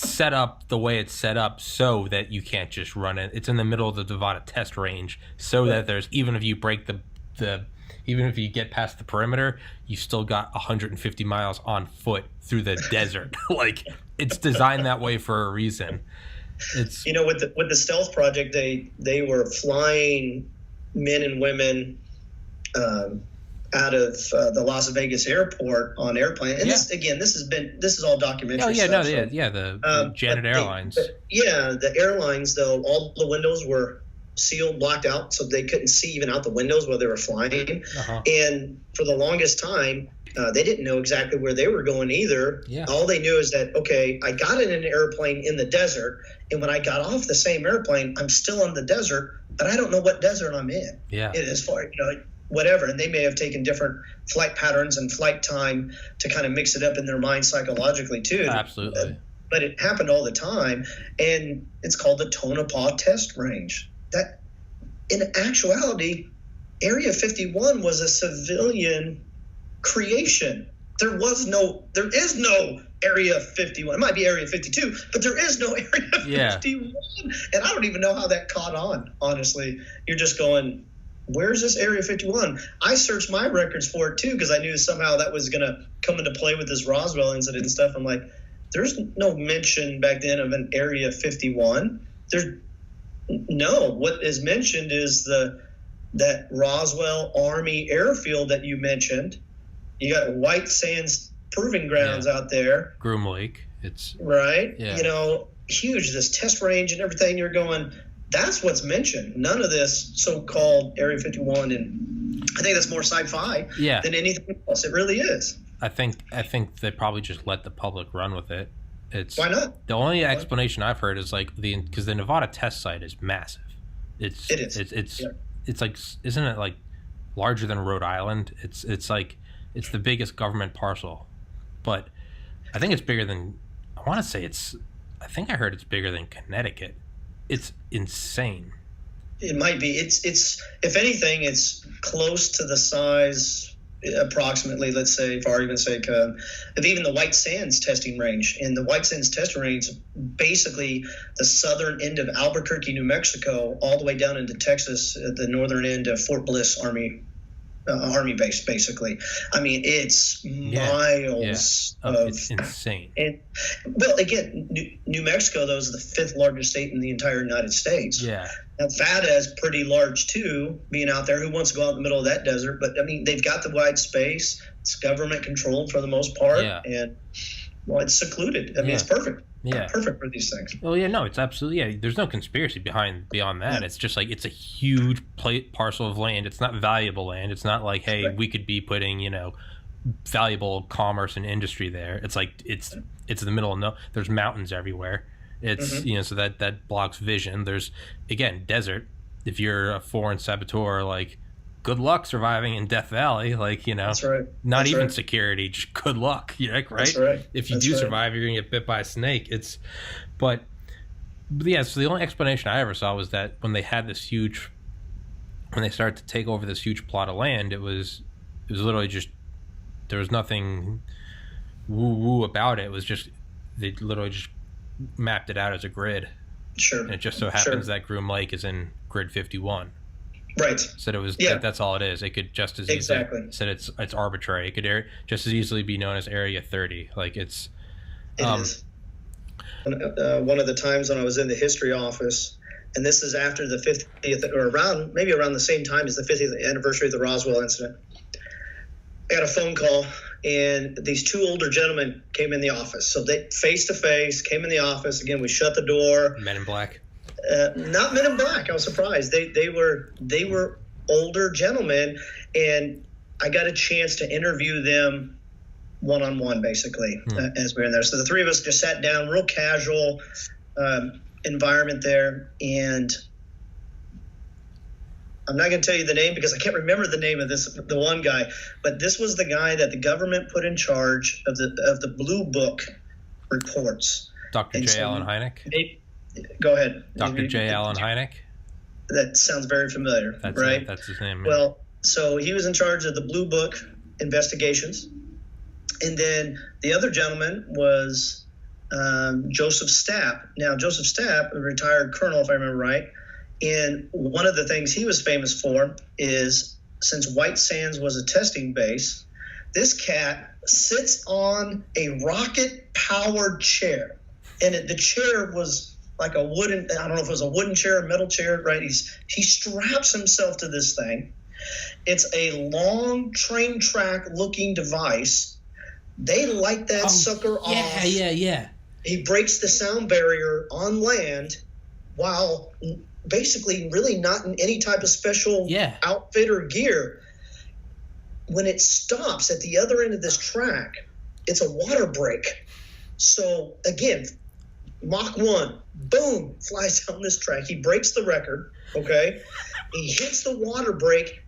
set up the way it's set up so that you can't just run it. It's in the middle of the Nevada test range so that there's, even if you break the even if you get past the perimeter, you still got 150 miles on foot through the desert. Like, it's designed that way for a reason. It's, you know, with the stealth project, they were flying men and women out of the Las Vegas airport on airplane. And this is all documentary. Oh yeah, stuff, the Janet Airlines. The airlines though, all the windows were sealed, blocked out, so they couldn't see even out the windows while they were flying. And for the longest time, they didn't know exactly where they were going either. All they knew is that, okay, I got in an airplane in the desert, and when I got off the same airplane, I'm still in the desert, but I don't know what desert I'm in. As far, whatever. And they may have taken different flight patterns and flight time to kind of mix it up in their mind psychologically too. Absolutely. But it happened all the time, and it's called the Tonopah Test Range. That, in actuality, Area 51 was a civilian creation. There is no Area 51. It might be Area 52, but there is no Area 51. And I don't even know how that caught on, honestly. You're just going, where's this Area 51? I searched my records for it, too, because I knew somehow that was going to come into play with this Roswell incident and stuff. I'm like, there's no mention back then of an Area 51. What is mentioned is that Roswell Army airfield that you mentioned. You got White Sands Proving Grounds out there. Groom Lake. It's right. Yeah. Huge, this test range and everything. You're going, that's what's mentioned. None of this so-called Area 51, and I think that's more sci-fi than anything else. It really is. I think they probably just let the public run with it. Why not? The only explanation I've heard is like because the Nevada test site is massive. It is. It's like, isn't it like larger than Rhode Island? It's like, it's the biggest government parcel, but I think it's bigger than, I think I heard it's bigger than Connecticut. It's insane. It might be. It's if anything, it's close to the size, approximately, let's say, for argument's sake, of even the White Sands testing range. And the White Sands testing range is basically the southern end of Albuquerque, New Mexico, all the way down into Texas, at the northern end of Fort Bliss Army base, basically. I mean, it's miles of. It's insane. And well, again, New Mexico, though, is the fifth largest state in the entire United States. Yeah. Nevada is pretty large too, being out there. Who wants to go out in the middle of that desert? But I mean, they've got the wide space. It's government controlled for the most part, and it's secluded. I mean, it's perfect. Yeah, perfect for these things. Well, it's absolutely There's no conspiracy beyond that. Yeah. It's just like, it's a huge parcel of land. It's not valuable land. It's not like, hey, we could be putting valuable commerce and industry there. It's like it's in the middle of there's mountains everywhere. It's so that blocks vision. There's, again, desert. If you're a foreign saboteur, like, good luck surviving in Death Valley. Like, That's right. Not even security, just good luck. Right? That's right. If you do survive, you're gonna get bit by a snake. So the only explanation I ever saw was that when they started to take over this huge plot of land, it was literally just, there was nothing woo about it. It was just, they literally just mapped it out as a grid. Sure. And it just so happens that Groom Lake is in grid 51. Right. Said it was that's all it is. It could just as easily said it's arbitrary. It could just as easily be known as Area 30. Like, it is. One of the times when I was in the history office, and this is after the 50th, or around the same time as the 50th anniversary of the Roswell incident, I got a phone call, and these two older gentlemen came in the office. So they face to face came in the office. Again, we shut the door. Men in Black. Not Men in Black. I was surprised. They were older gentlemen, and I got a chance to interview them one-on-one, basically, as we were in there. So the three of us just sat down, real casual environment there, and I'm not going to tell you the name because I can't remember the name of the one guy, but this was the guy that the government put in charge of the Blue Book reports. Dr. J. Allen Hynek? Go ahead. Dr. J. Allen Hynek? That sounds very familiar, right? That's his name. Well, so he was in charge of the Blue Book investigations. And then the other gentleman was Joseph Stapp. Now, Joseph Stapp, a retired colonel, if I remember right, and one of the things he was famous for is since White Sands was a testing base, this cat sits on a rocket-powered chair. And the chair was like a wooden, I don't know if it was a wooden chair or metal chair, right? He straps himself to this thing. It's a long train track looking device. They light that sucker off. Yeah. He breaks the sound barrier on land while basically really not in any type of special outfit or gear. When it stops at the other end of this track, it's a water break. So again, Mach 1, boom, flies down this track. He breaks the record, okay? He hits the water break.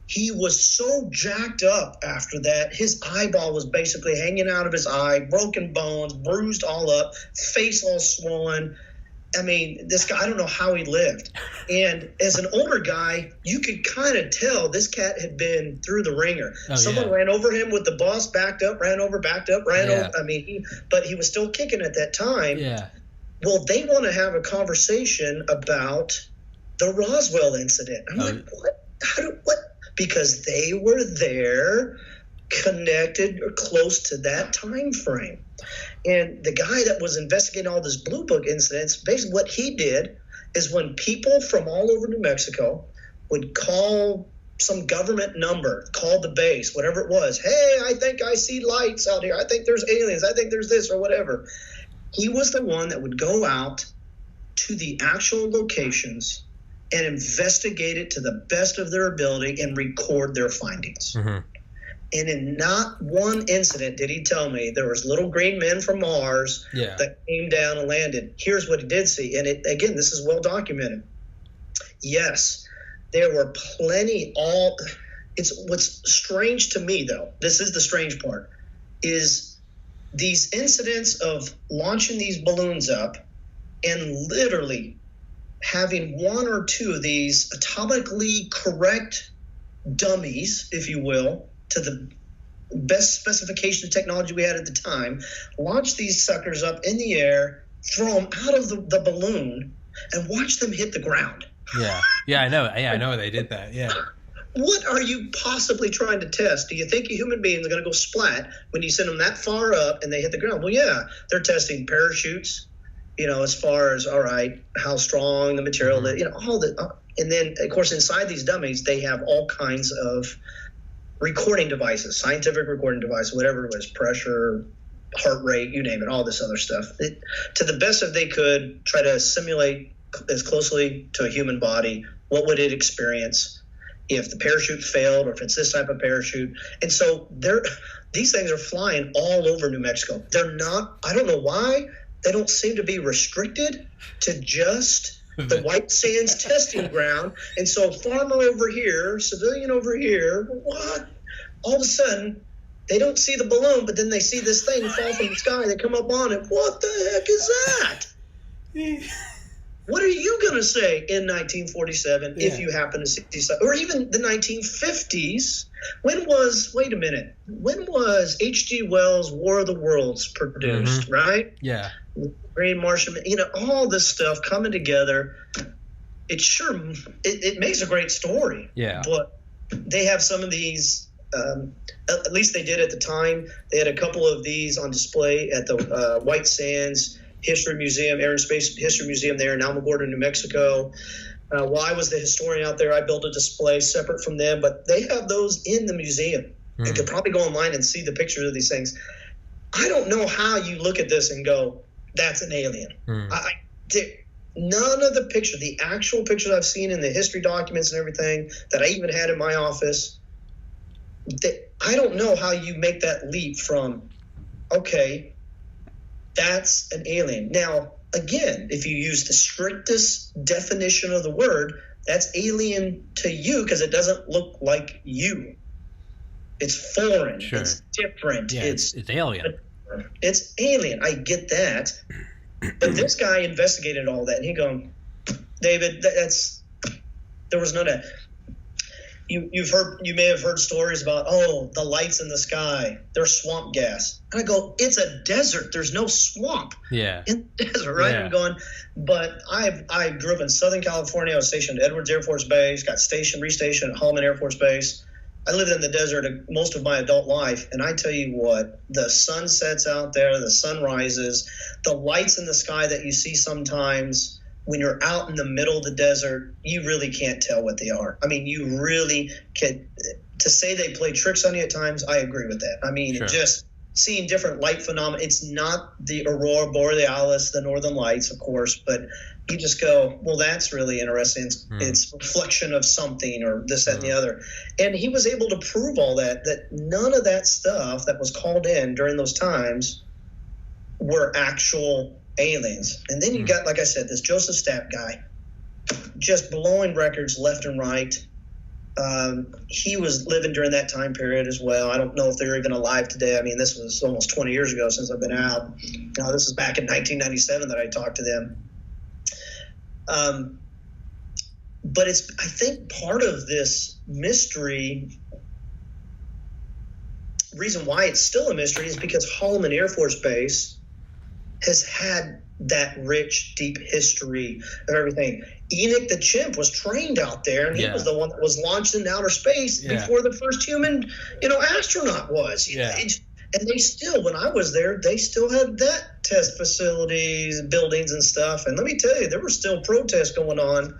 He was so jacked up after that, his eyeball was basically hanging out of his eye, broken bones, bruised all up, face all swollen. I mean, this guy, I don't know how he lived. And as an older guy, you could kind of tell this cat had been through the ringer. Someone ran over him with the bus, backed up, ran over, backed up, ran over. I mean, but he was still kicking at that time. Yeah. Well, they want to have a conversation about the Roswell incident. I'm like, what? What? Because they were there, connected or close to that time frame. And the guy that was investigating all this Blue Book incidents, basically what he did is when people from all over New Mexico would call some government number, call the base, whatever it was, hey, I think I see lights out here. I think there's aliens. I think there's this or whatever. He was the one that would go out to the actual locations and investigate it to the best of their ability and record their findings. Mm-hmm. And in not one incident did he tell me there was little green men from Mars that came down and landed. Here's what he did see. And again, this is well documented. Yes, there were plenty it's what's strange to me, though, this is the strange part, is these incidents of launching these balloons up and literally having one or two of these atomically correct dummies, if you will, to the best specification of technology we had at the time, launch these suckers up in the air, throw them out of the balloon, and watch them hit the ground. Yeah, I know. Yeah, I know they did that. Yeah. What are you possibly trying to test? Do you think a human being is going to go splat when you send them that far up and they hit the ground? Well, yeah, they're testing parachutes, as far as, all right, how strong the material, all the, and then, of course, inside these dummies, they have all kinds of recording devices, scientific recording devices, whatever it was, pressure, heart rate, you name it, all this other stuff. To the best that they could, try to simulate as closely to a human body, what would it experience if the parachute failed or if it's this type of parachute. And so these things are flying all over New Mexico. They're not, I don't know why, they don't seem to be restricted to just the White Sands testing ground. And so farmer over here, civilian over here, what? All of a sudden, they don't see the balloon, but then they see this thing fall from the sky. They come up on it. What the heck is that? What are you going to say in 1947 if you happen to see something? Or even the 1950s? When was H.G. Wells' War of the Worlds produced, right? Yeah. Green Martian, all this stuff coming together. It makes a great story. Yeah. But they have some of these, at least they did at the time. They had a couple of these on display at the White Sands History Museum, Air and Space History Museum there in Alamogordo, New Mexico. While I was the historian out there, I built a display separate from them, but they have those in the museum. You could probably go online and see the pictures of these things. I don't know how you look at this and go, that's an alien. None of the actual pictures I've seen in the history documents and everything that I even had in my office, I don't know how you make that leap from, okay, that's an alien. Now, again, if you use the strictest definition of the word, that's alien to you because it doesn't look like you. It's foreign. Sure. It's different. Yeah, it's alien. It's alien. I get that. But this guy investigated all that, and he going, David, there was none of that. You may have heard stories about, the lights in the sky, they're swamp gas. And I go, it's a desert. There's no swamp in the desert, right? Yeah. I'm going, but I grew up in Southern California. I was stationed at Edwards Air Force Base, got restationed at Holloman Air Force Base. I lived in the desert most of my adult life, and I tell you what, the sun sets out there, the sun rises, the lights in the sky that you see sometimes when you're out in the middle of the desert, you really can't tell what they are. I mean, you really can. To say they play tricks on you at times, I agree with that. I mean, just seeing different light phenomena. It's not the aurora borealis, the northern lights, of course, but you just go, well, that's really interesting. It's reflection of something or this, that, and the other. And he was able to prove all that none of that stuff that was called in during those times were actual aliens. And then you got, like I said, this Joseph Stapp guy just blowing records left and right. He was living during that time period as well. I don't know if they're even alive today. I mean, this was almost 20 years ago since I've been out. Now, this is back in 1997 that I talked to them. But it's, I think, part of this mystery. Reason why it's still a mystery is because Holloman Air Force Base has had that rich, deep history of everything. Enoch the Chimp was trained out there, and he was the one that was launched into outer space before the first human, astronaut was. And they still, when I was there, they still had that test facilities, buildings and stuff. And let me tell you, there were still protests going on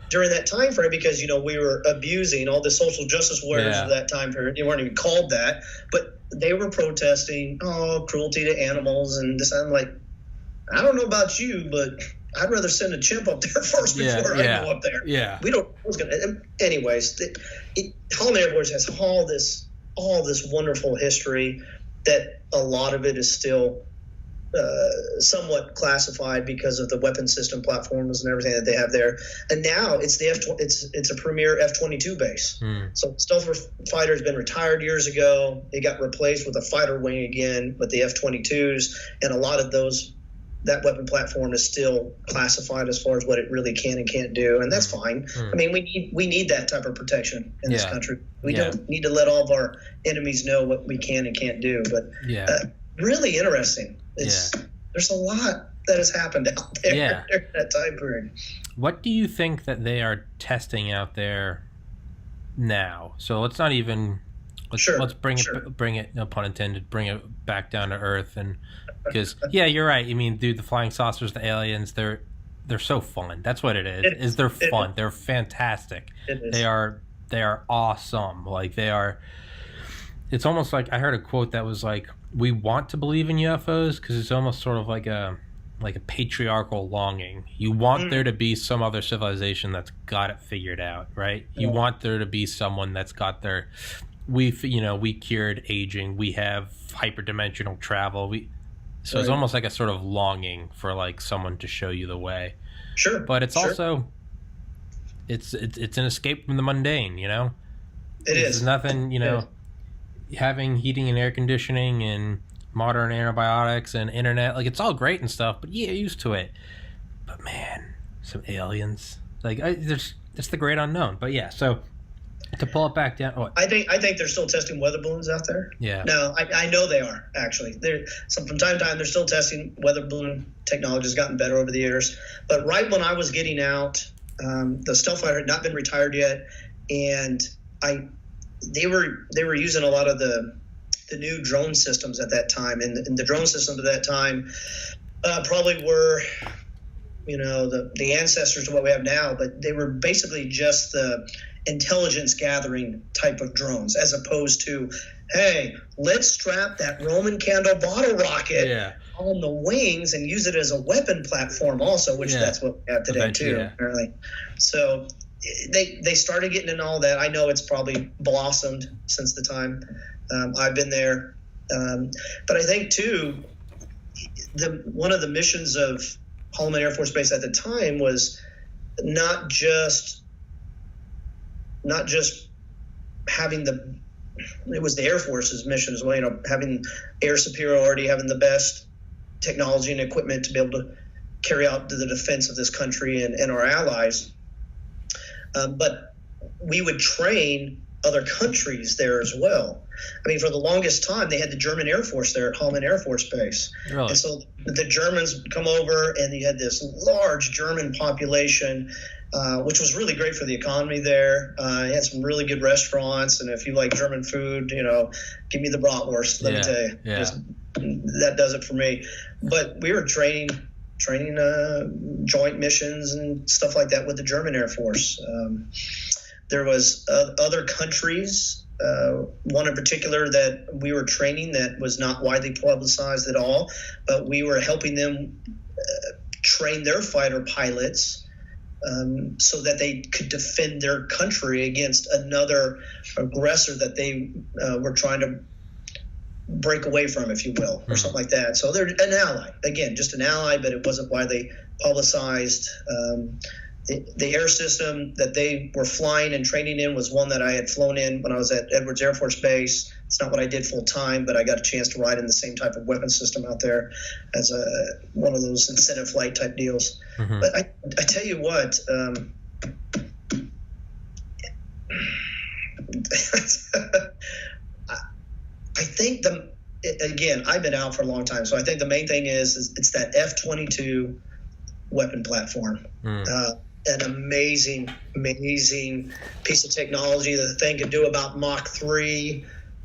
during that time frame because, we were abusing all the social justice warriors of that time period. They weren't even called that, but they were protesting, cruelty to animals and this. I'm like, I don't know about you, but I'd rather send a chimp up there first before I go up there. Yeah. We don't. Anyways, Holloman Air Force has all this wonderful history that a lot of it is still somewhat classified because of the weapon system platforms and everything that they have there. And now it's it's a premier F-22 base. So stealth fighter has been retired years ago. It got replaced with a fighter wing again with the F-22s, and a lot of that weapon platform is still classified as far as what it really can and can't do, and that's fine. I mean, we need that type of protection in this country. We don't need to let all of our enemies know what we can and can't do. But really interesting. There's a lot that has happened out there during that time period. What do you think that they are testing out there now? So let's not even let's bring it, no pun intended, bring it back down to earth. And because you're right. I mean, dude, the flying saucers, the aliens, they're so fun. That's what it is. They're fun. They're fantastic. They are awesome. Like they are. It's almost like I heard a quote that was like, we want to believe in UFOs because it's almost sort of like a patriarchal longing. You want there to be some other civilization that's got it figured out, right? You want there to be someone that's got their, we cured aging, we have hyperdimensional travel. So it's almost like a sort of longing for like someone to show you the way. Sure. But it's also, it's an escape from the mundane, It is. There's nothing, having heating and air conditioning and modern antibiotics and internet, like it's all great and stuff, but used to it. But man, some aliens, like it's the great unknown. But so to pull it back down, I think they're still testing weather balloons out there. No, I know they are actually. From time to time they're still testing weather balloon. Technology has gotten better over the years, but right when I was getting out, the stealth fighter had not been retired yet, and they were using a lot of the new drone systems at that time, and the drone systems at that time probably were, the ancestors of what we have now, but they were basically just the intelligence gathering type of drones, as opposed to, hey, let's strap that Roman candle bottle rocket on the wings and use it as a weapon platform also, which that's what we have today too, apparently. So they started getting into all that. I know it's probably blossomed since the time I've been there. But I think too, one of the missions of Holloman Air Force Base at the time was not just having it was the Air Force's mission as well, having air superiority, having the best technology and equipment to be able to carry out the defense of this country and our allies. But we would train other countries there as well. I mean, for the longest time, they had the German Air Force there at Holloman Air Force Base. Really? And so the Germans would come over, and you had this large German population which was really great for the economy there. It had some really good restaurants, and if you like German food, give me the bratwurst. Let me tell you, that does it for me. But we were training joint missions and stuff like that with the German Air Force. There was other countries, one in particular that we were training that was not widely publicized at all, but we were helping them train their fighter pilots so that they could defend their country against another aggressor that they were trying to break away from, if you will, or something like that. So they're an ally. Again, just an ally, but it wasn't widely publicized. The air system that they were flying and training in was one that I had flown in when I was at Edwards Air Force Base. It's not what I did full time, but I got a chance to ride in the same type of weapon system out there as one of those incentive flight type deals. Mm-hmm. But I tell you what, I think again, I've been out for a long time, so I think the main thing is it's that F-22 weapon platform. An amazing piece of technology. The thing could do about Mach 3,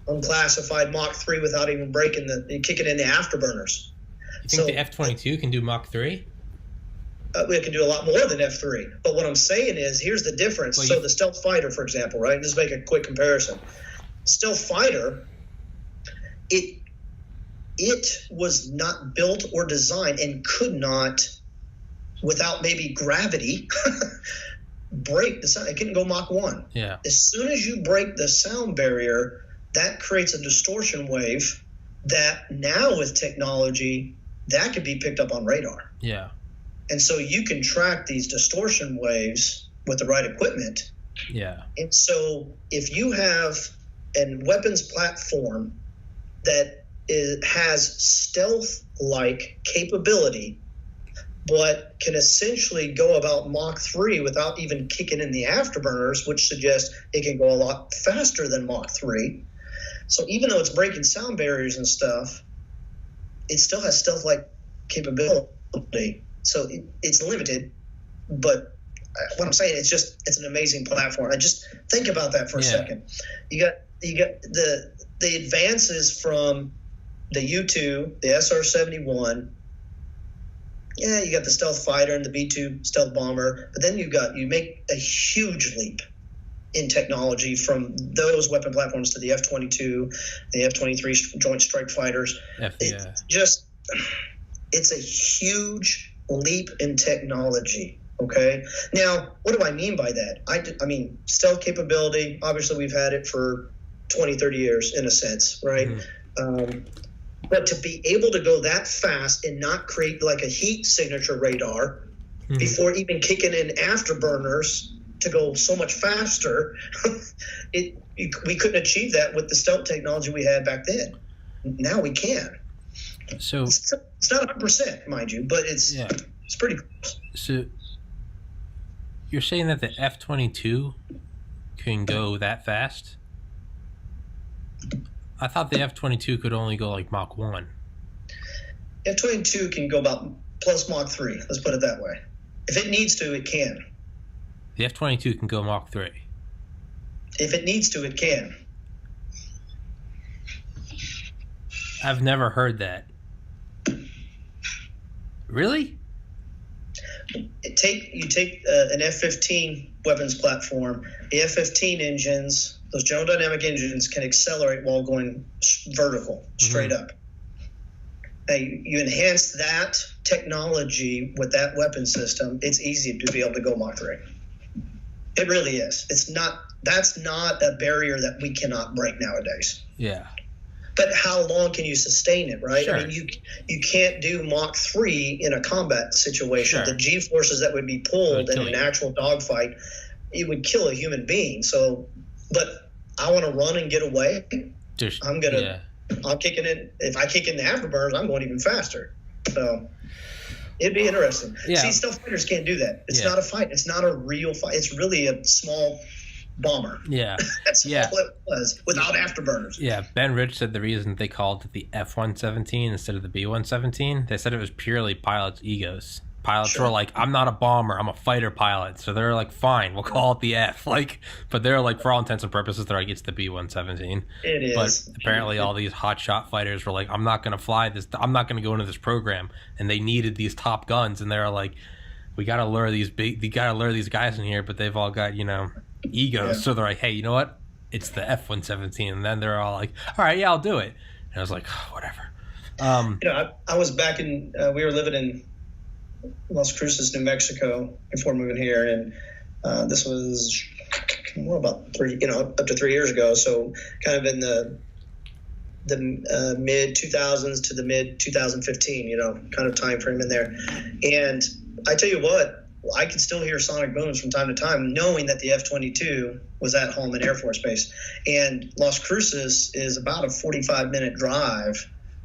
unclassified Mach 3 without even kicking in the afterburners. You think the F-22 can do Mach 3? It can do a lot more than F-3. But what I'm saying is, here's the difference. So the stealth fighter, for example, right? Just make a quick comparison. Stealth fighter, it was not built or designed and could not, without maybe gravity, break the sound. It couldn't go Mach 1. Yeah. As soon as you break the sound barrier, that creates a distortion wave that now with technology, that could be picked up on radar. Yeah. And so you can track these distortion waves with the right equipment. Yeah. And so if you have a weapons platform that has stealth-like capability, but can essentially go about Mach 3 without even kicking in the afterburners, which suggests it can go a lot faster than Mach 3. So even though it's breaking sound barriers and stuff, it still has stealth-like capability. So it's limited, but what I'm saying, it's an amazing platform. I just think about that for a second. You got the advances from the U-2, the SR-71. Yeah, you got the stealth fighter and the B-2 stealth bomber, but then you make a huge leap in technology from those weapon platforms to the F-22, the F-23 Joint Strike Fighters. It's a huge leap in technology. Okay. Now, what do I mean by that? I mean, stealth capability, obviously we've had it for 20, 30 years in a sense, right? Mm-hmm. But to be able to go that fast and not create like a heat signature radar before even kicking in afterburners to go so much faster, we couldn't achieve that with the stealth technology we had back then. Now we can. So it's not 100%, mind you, but it's pretty close. So you're saying that the F-22 can go that fast? I thought the F-22 could only go like Mach 1. F-22 can go about plus Mach 3. Let's put it that way. If it needs to, it can. The F-22 can go Mach 3. If it needs to, it can. I've never heard that. Really? You take an F-15 weapons platform. The F-15 engines, those General Dynamic engines, can accelerate while going vertical, straight up. Now, you enhance that technology with that weapon system, it's easy to be able to go Mach 3. It really is. That's not a barrier that we cannot break nowadays. Yeah. But how long can you sustain it, right? Sure. I mean, you can't do Mach 3 in a combat situation. Sure. The G-forces that would be pulled in an actual dogfight, it would kill a human being. So, but I want to run and get away. I'm kicking it. If I kick in the afterburners, I'm going even faster. So it'd be interesting. Yeah. See, stealth fighters can't do that. It's not a fight. It's not a real fight. It's really a small bomber. Yeah. That's all it was, without afterburners. Yeah. Ben Rich said the reason they called it the F-117 instead of the B-117, they said it was purely pilots' egos. Pilots were like, I'm not a bomber, I'm a fighter pilot. So they're like, fine, we'll call it the F. Like, but they're like, for all intents and purposes, they're like, it's the B-117. It is. But apparently all these hotshot fighters were like, I'm not going to fly this. I'm not going to go into this program. And they needed these top guns. And they're like, we got to lure these guys in here, but they've all got, egos. Yeah. So they're like, hey, you know what? It's the F-117. And then they're all like, all right, yeah, I'll do it. And I was like, oh, whatever. I was back in, we were living in Las Cruces, New Mexico before moving here. And this was about up to 3 years ago. So kind of in the mid 2000s to the mid 2015, kind of time frame in there. And I tell you what, I could still hear sonic booms from time to time, knowing that the F-22 was at Holloman Air Force Base. And Las Cruces is about a 45-minute drive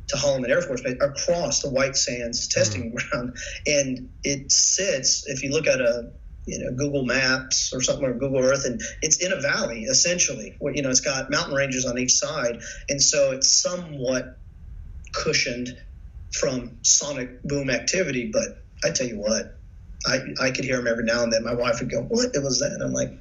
to Holloman Air Force Base across the White Sands testing ground. And it sits, if you look at a Google Maps or something, or Google Earth, and it's in a valley, essentially. Where, it's got mountain ranges on each side. And so it's somewhat cushioned from sonic boom activity. But I tell you what, I could hear them every now and then. My wife would go, what? It was that? And I'm like,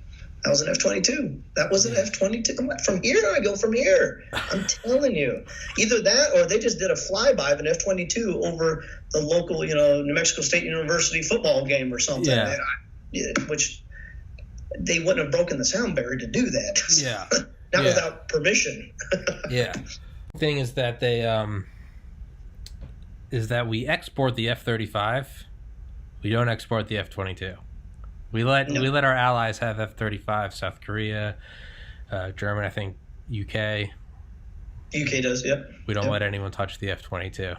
that was an F-22. That was an F-22. I'm like, from here? I go, from here. I'm telling you. Either that or they just did a flyby of an F-22 over the local, New Mexico State University football game or something. Yeah. Which they wouldn't have broken the sound barrier to do that. Yeah. Not without permission. Yeah. The thing is that we export the F-35. We don't export the F-22. We let our allies have F-35, South Korea, Germany, I think UK. UK does, yep. We don't let anyone touch the F-22.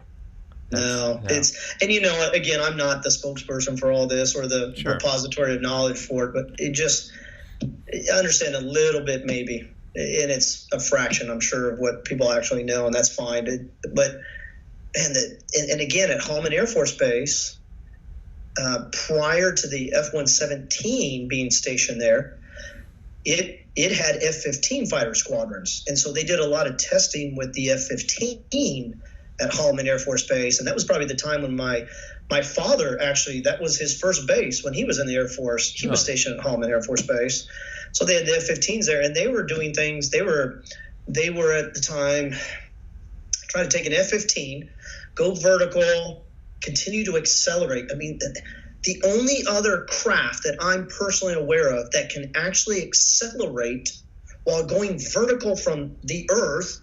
No. It's, and again, I'm not the spokesperson for all this or the repository of knowledge for it, but I understand a little bit maybe, and it's a fraction, I'm sure, of what people actually know, and that's fine. And again, at Holloman Air Force Base, prior to the F-117 being stationed there, it had F-15 fighter squadrons. And so they did a lot of testing with the F-15 at Holloman Air Force Base. And that was probably the time when my father, actually, that was his first base when he was in the Air Force. He was stationed at Holloman Air Force Base. So they had the F-15s there, and they were doing things. They were at the time trying to take an F-15, go vertical, continue to accelerate. I mean, the only other craft that I'm personally aware of that can actually accelerate while going vertical from the Earth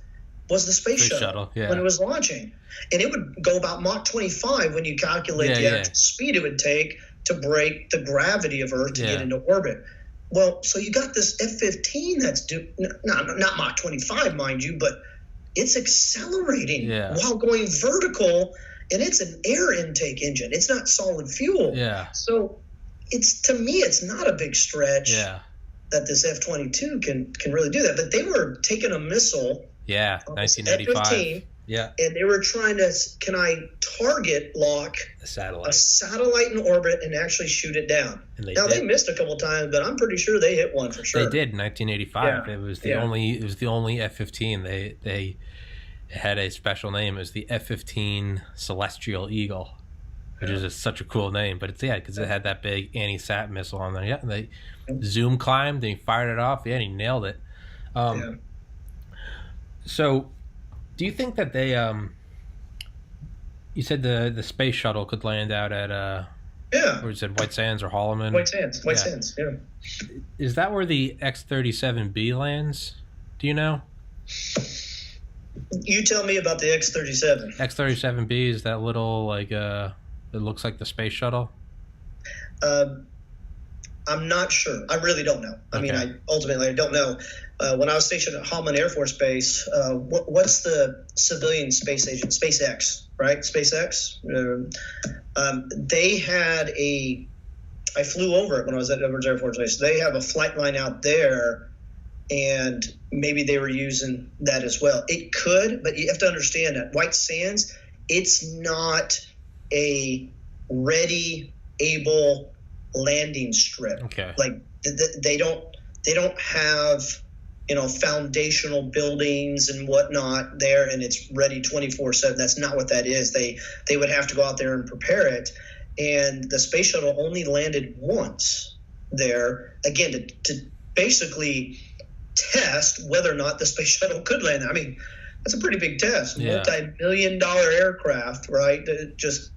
was the space shuttle when it was launching. And it would go about Mach 25 when you calculate the actual speed it would take to break the gravity of Earth to get into orbit. Well, so you got this F-15 that's not Mach 25, mind you, but it's accelerating while going vertical. And it's an air intake engine. It's not solid fuel. Yeah. So to me, it's not a big stretch that this F-22 can really do that. But they were taking a missile. Yeah, 1985. F-15, and they were trying to, can I target lock a satellite in orbit and actually shoot it down? They missed a couple times, but I'm pretty sure they hit one for sure. They did in 1985. Yeah. It was the only F-15 they had a special name. It was the F-15 Celestial Eagle, which is such a cool name. But it's because it had that big anti-sat missile on there. Yeah, and they zoom climbed and he fired it off. Yeah, and he nailed it. So, do you think that they? You said the space shuttle could land out at or you said White Sands or Holloman? White Sands. Yeah. Is that where the X-37B lands? Do you know? You tell me about the X-37. X-37B is that little it looks like the space shuttle? I'm not sure. I really don't know. I mean, I don't know. When I was stationed at Holloman Air Force Base, what's the civilian space agent? SpaceX, right? SpaceX. They had I flew over it when I was at Edwards Air Force Base. They have a flight line out there, and maybe they were using that as well. It could, but you have to understand that White Sands, it's not a ready, able landing strip. Okay. Like they don't have foundational buildings and whatnot there, and it's ready 24/7. That's not what that is. They would have to go out there and prepare it. and the space shuttle only landed once there, again, to basically test whether or not the space shuttle could land there. I mean, that's a pretty big test. Yeah. Multi-million-dollar aircraft, right? Just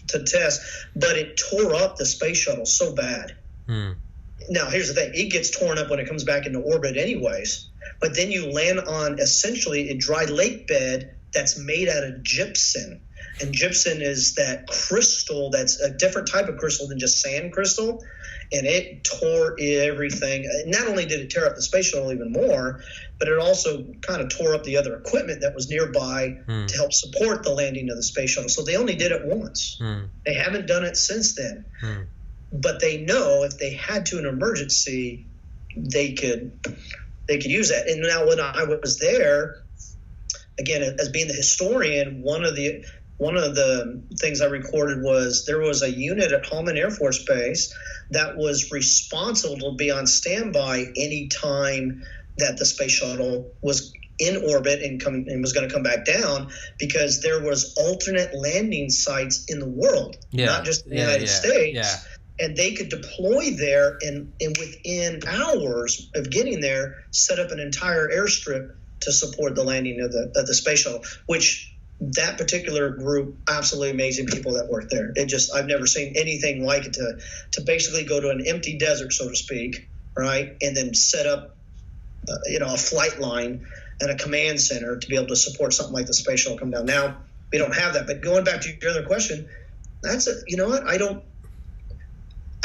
to test, but it tore up the space shuttle so bad. Now, here's the thing. It gets torn up when it comes back into orbit anyways, but then you land on essentially a dry lake bed that's made out of gypsum. And gypsum is that crystal that's a different type of crystal than just sand crystal. And it tore everything. Not only did it tear up the space shuttle even more, but it also kind of tore up the other equipment that was nearby to help support the landing of the space shuttle. So they only did it once. They haven't done it since then. But they know if they had to in an emergency, they could use that. And now when I was there, again, as being the historian, one of the things I recorded was there was a unit at Offutt Air Force Base that was responsible to be on standby any time that the space shuttle was in orbit and was going to come back down, because there was alternate landing sites in the world, not just in the United States. And they could deploy there and within hours of getting there, set up an entire airstrip to support the landing of the space shuttle, which that particular group, absolutely amazing people that work there. I've never seen anything like it, to basically go to an empty desert, so to speak, right? And then set up, a flight line and a command center to be able to support something like the space shuttle come down. Now, we don't have that, but going back to your other question, I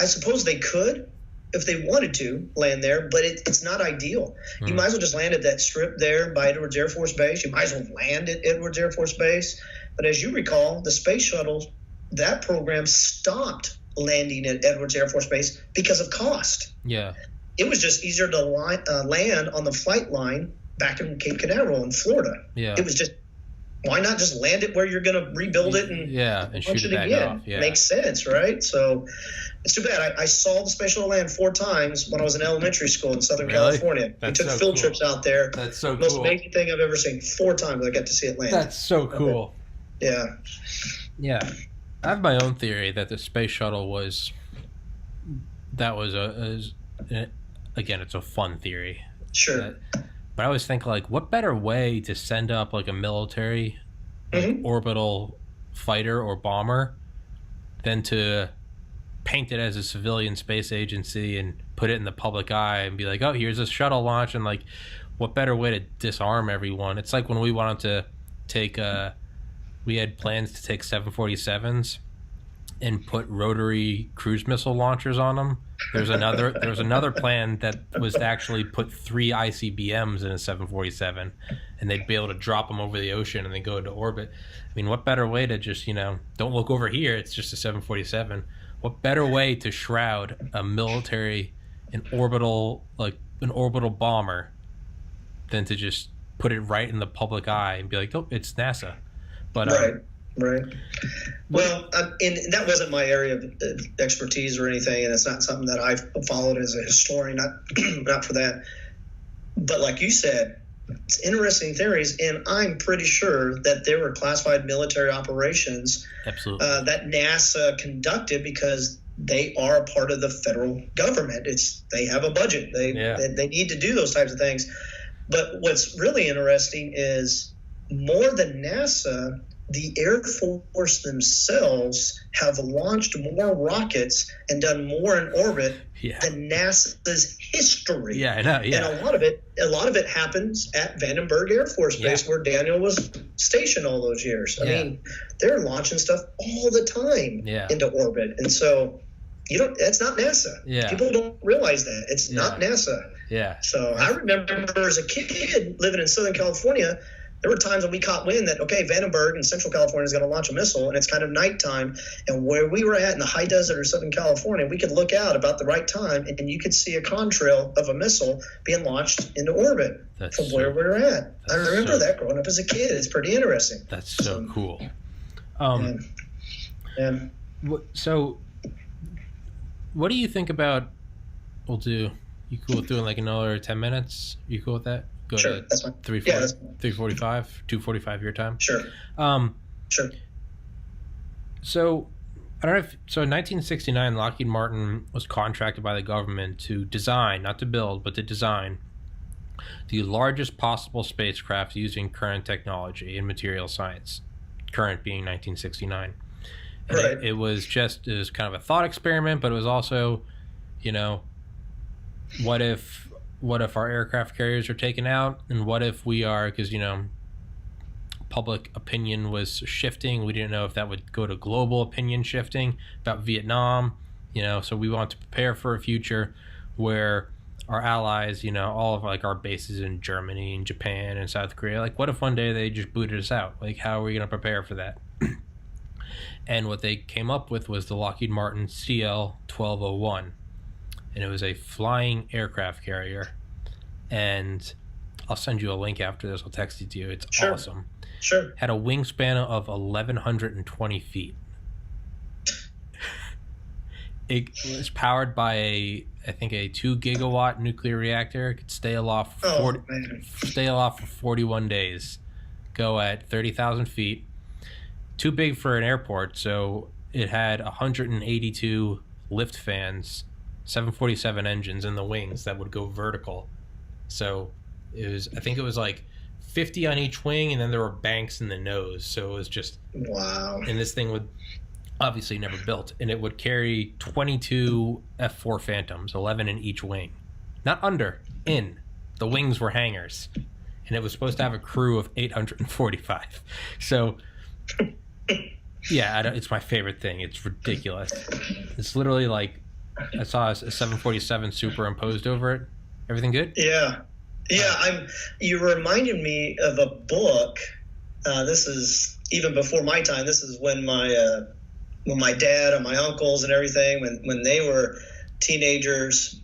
suppose they could, if they wanted to, land there, but it's not ideal. You might as well just land at that strip there by Edwards Air Force Base. You might as well land at Edwards Air Force Base. But as you recall, the space shuttle, that program stopped landing at Edwards Air Force Base because of cost. Yeah. It was just easier to land on the flight line back in Cape Canaveral in Florida. Yeah. It was just, why not just land it where you're going to rebuild it and shoot it back again? off. Yeah. Makes sense, right? So it's too bad. I saw the space shuttle land 4 times when I was in elementary school in Southern California. We took field trips out there. That's so cool. Most amazing thing I've ever seen. 4 times I got to see it land. That's so cool. Yeah. Yeah. I have my own theory that the space shuttle was again, it's a fun theory. Sure. But I always think, like, what better way to send up, like, a military orbital fighter or bomber than to paint it as a civilian space agency and put it in the public eye and be like, oh, here's a shuttle launch, and, like, what better way to disarm everyone? It's like when we wanted to take we had plans to take 747s and put rotary cruise missile launchers on them. There was another plan that was to actually put 3 ICBMs in a 747, and they'd be able to drop them over the ocean and then go into orbit. I mean, what better way to just, don't look over here, it's just a 747. What better way to shroud a military, an orbital bomber, than to just put it right in the public eye and be like, oh, it's NASA. But Right. Well, and that wasn't my area of expertise or anything, and it's not something that I've followed as a historian, not for that. But like you said, it's interesting theories, and I'm pretty sure that there were classified military operations that NASA conducted because they are a part of the federal government. They have a budget. They need to do those types of things. But what's really interesting is more than NASA, the Air Force themselves have launched more rockets and done more in orbit than NASA's history. Yeah, I know. Yeah. And a lot of it happens at Vandenberg Air Force Base, where Daniel was stationed all those years. I mean, they're launching stuff all the time into orbit, and so that's not NASA. Yeah. People don't realize that it's not NASA. Yeah. So I remember as a kid living in Southern California, there were times when we caught wind that, okay, Vandenberg in Central California is going to launch a missile, and it's kind of nighttime. And where we were at in the high desert of Southern California, we could look out about the right time, and you could see a contrail of a missile being launched into orbit from where we were at. I remember that growing up as a kid. It's pretty interesting. That's so cool. So what do you think about, you cool with doing like another 10 minutes? You cool with that? Go sure, to that's fine. 3:45, 2:45 your time. Sure. Sure. So I don't know if so. In 1969, Lockheed Martin was contracted by the government to design, not to build, but to design the largest possible spacecraft using current technology in material science. Current being 1969. And Right. it was kind of a thought experiment, but it was also, you know, what if our aircraft carriers are taken out, and what if we are, because public opinion was shifting. We didn't know if that would go to global opinion shifting about Vietnam, so we want to prepare for a future where our allies, all of like our bases in Germany and Japan and South Korea, like what if one day they just booted us out? Like, how are we going to prepare for that? And what they came up with was the Lockheed Martin CL-1201, and it was a flying aircraft carrier. And I'll send you a link after this. I'll text it to you. It's Sure. awesome. Sure. Had a wingspan of 1,120 feet. It was powered by I think a 2 gigawatt nuclear reactor. It could stay aloft for 41 days. Go at 30,000 feet. Too big for an airport, so it had 182 lift fans, 747 engines in the wings that would go vertical. So I think it was like 50 on each wing, and then there were banks in the nose. So it was just wow. And this thing would obviously never built, and it would carry 22 F4 Phantoms, 11 in each wing, not under, in. The wings were hangars, and it was supposed to have a crew of 845. So yeah, it's my favorite thing. It's ridiculous. It's literally like I saw a 747 superimposed over it. Everything good? Yeah. You reminded me of a book. This is even before my time. This is when my dad and my uncles and everything, when they were teenagers.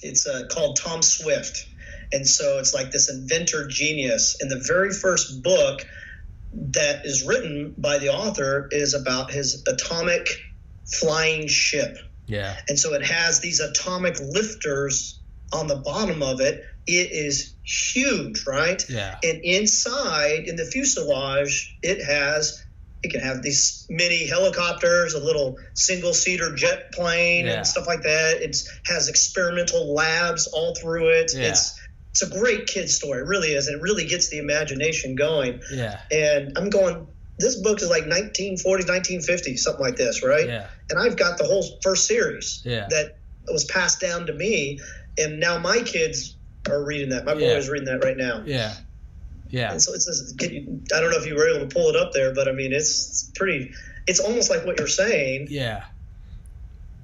It's called Tom Swift. And so it's like this inventor genius. And the very first book that is written by the author is about his atomic flying ship. Yeah. And so it has these atomic lifters on the bottom of it. It is huge, right? Yeah. And inside, in the fuselage, it can have these mini helicopters, a little single-seater jet plane, and stuff like that. It has experimental labs all through it. Yeah. It's a great kid's story. It really is. And it really gets the imagination going. Yeah. And I'm going, this book is like 1940s, 1950s, something like this, right? Yeah. And I've got the whole first series that was passed down to me. And now my kids are reading that. My boy is reading that right now. Yeah. Yeah. And so I don't know if you were able to pull it up there, but I mean, it's almost like what you're saying. Yeah.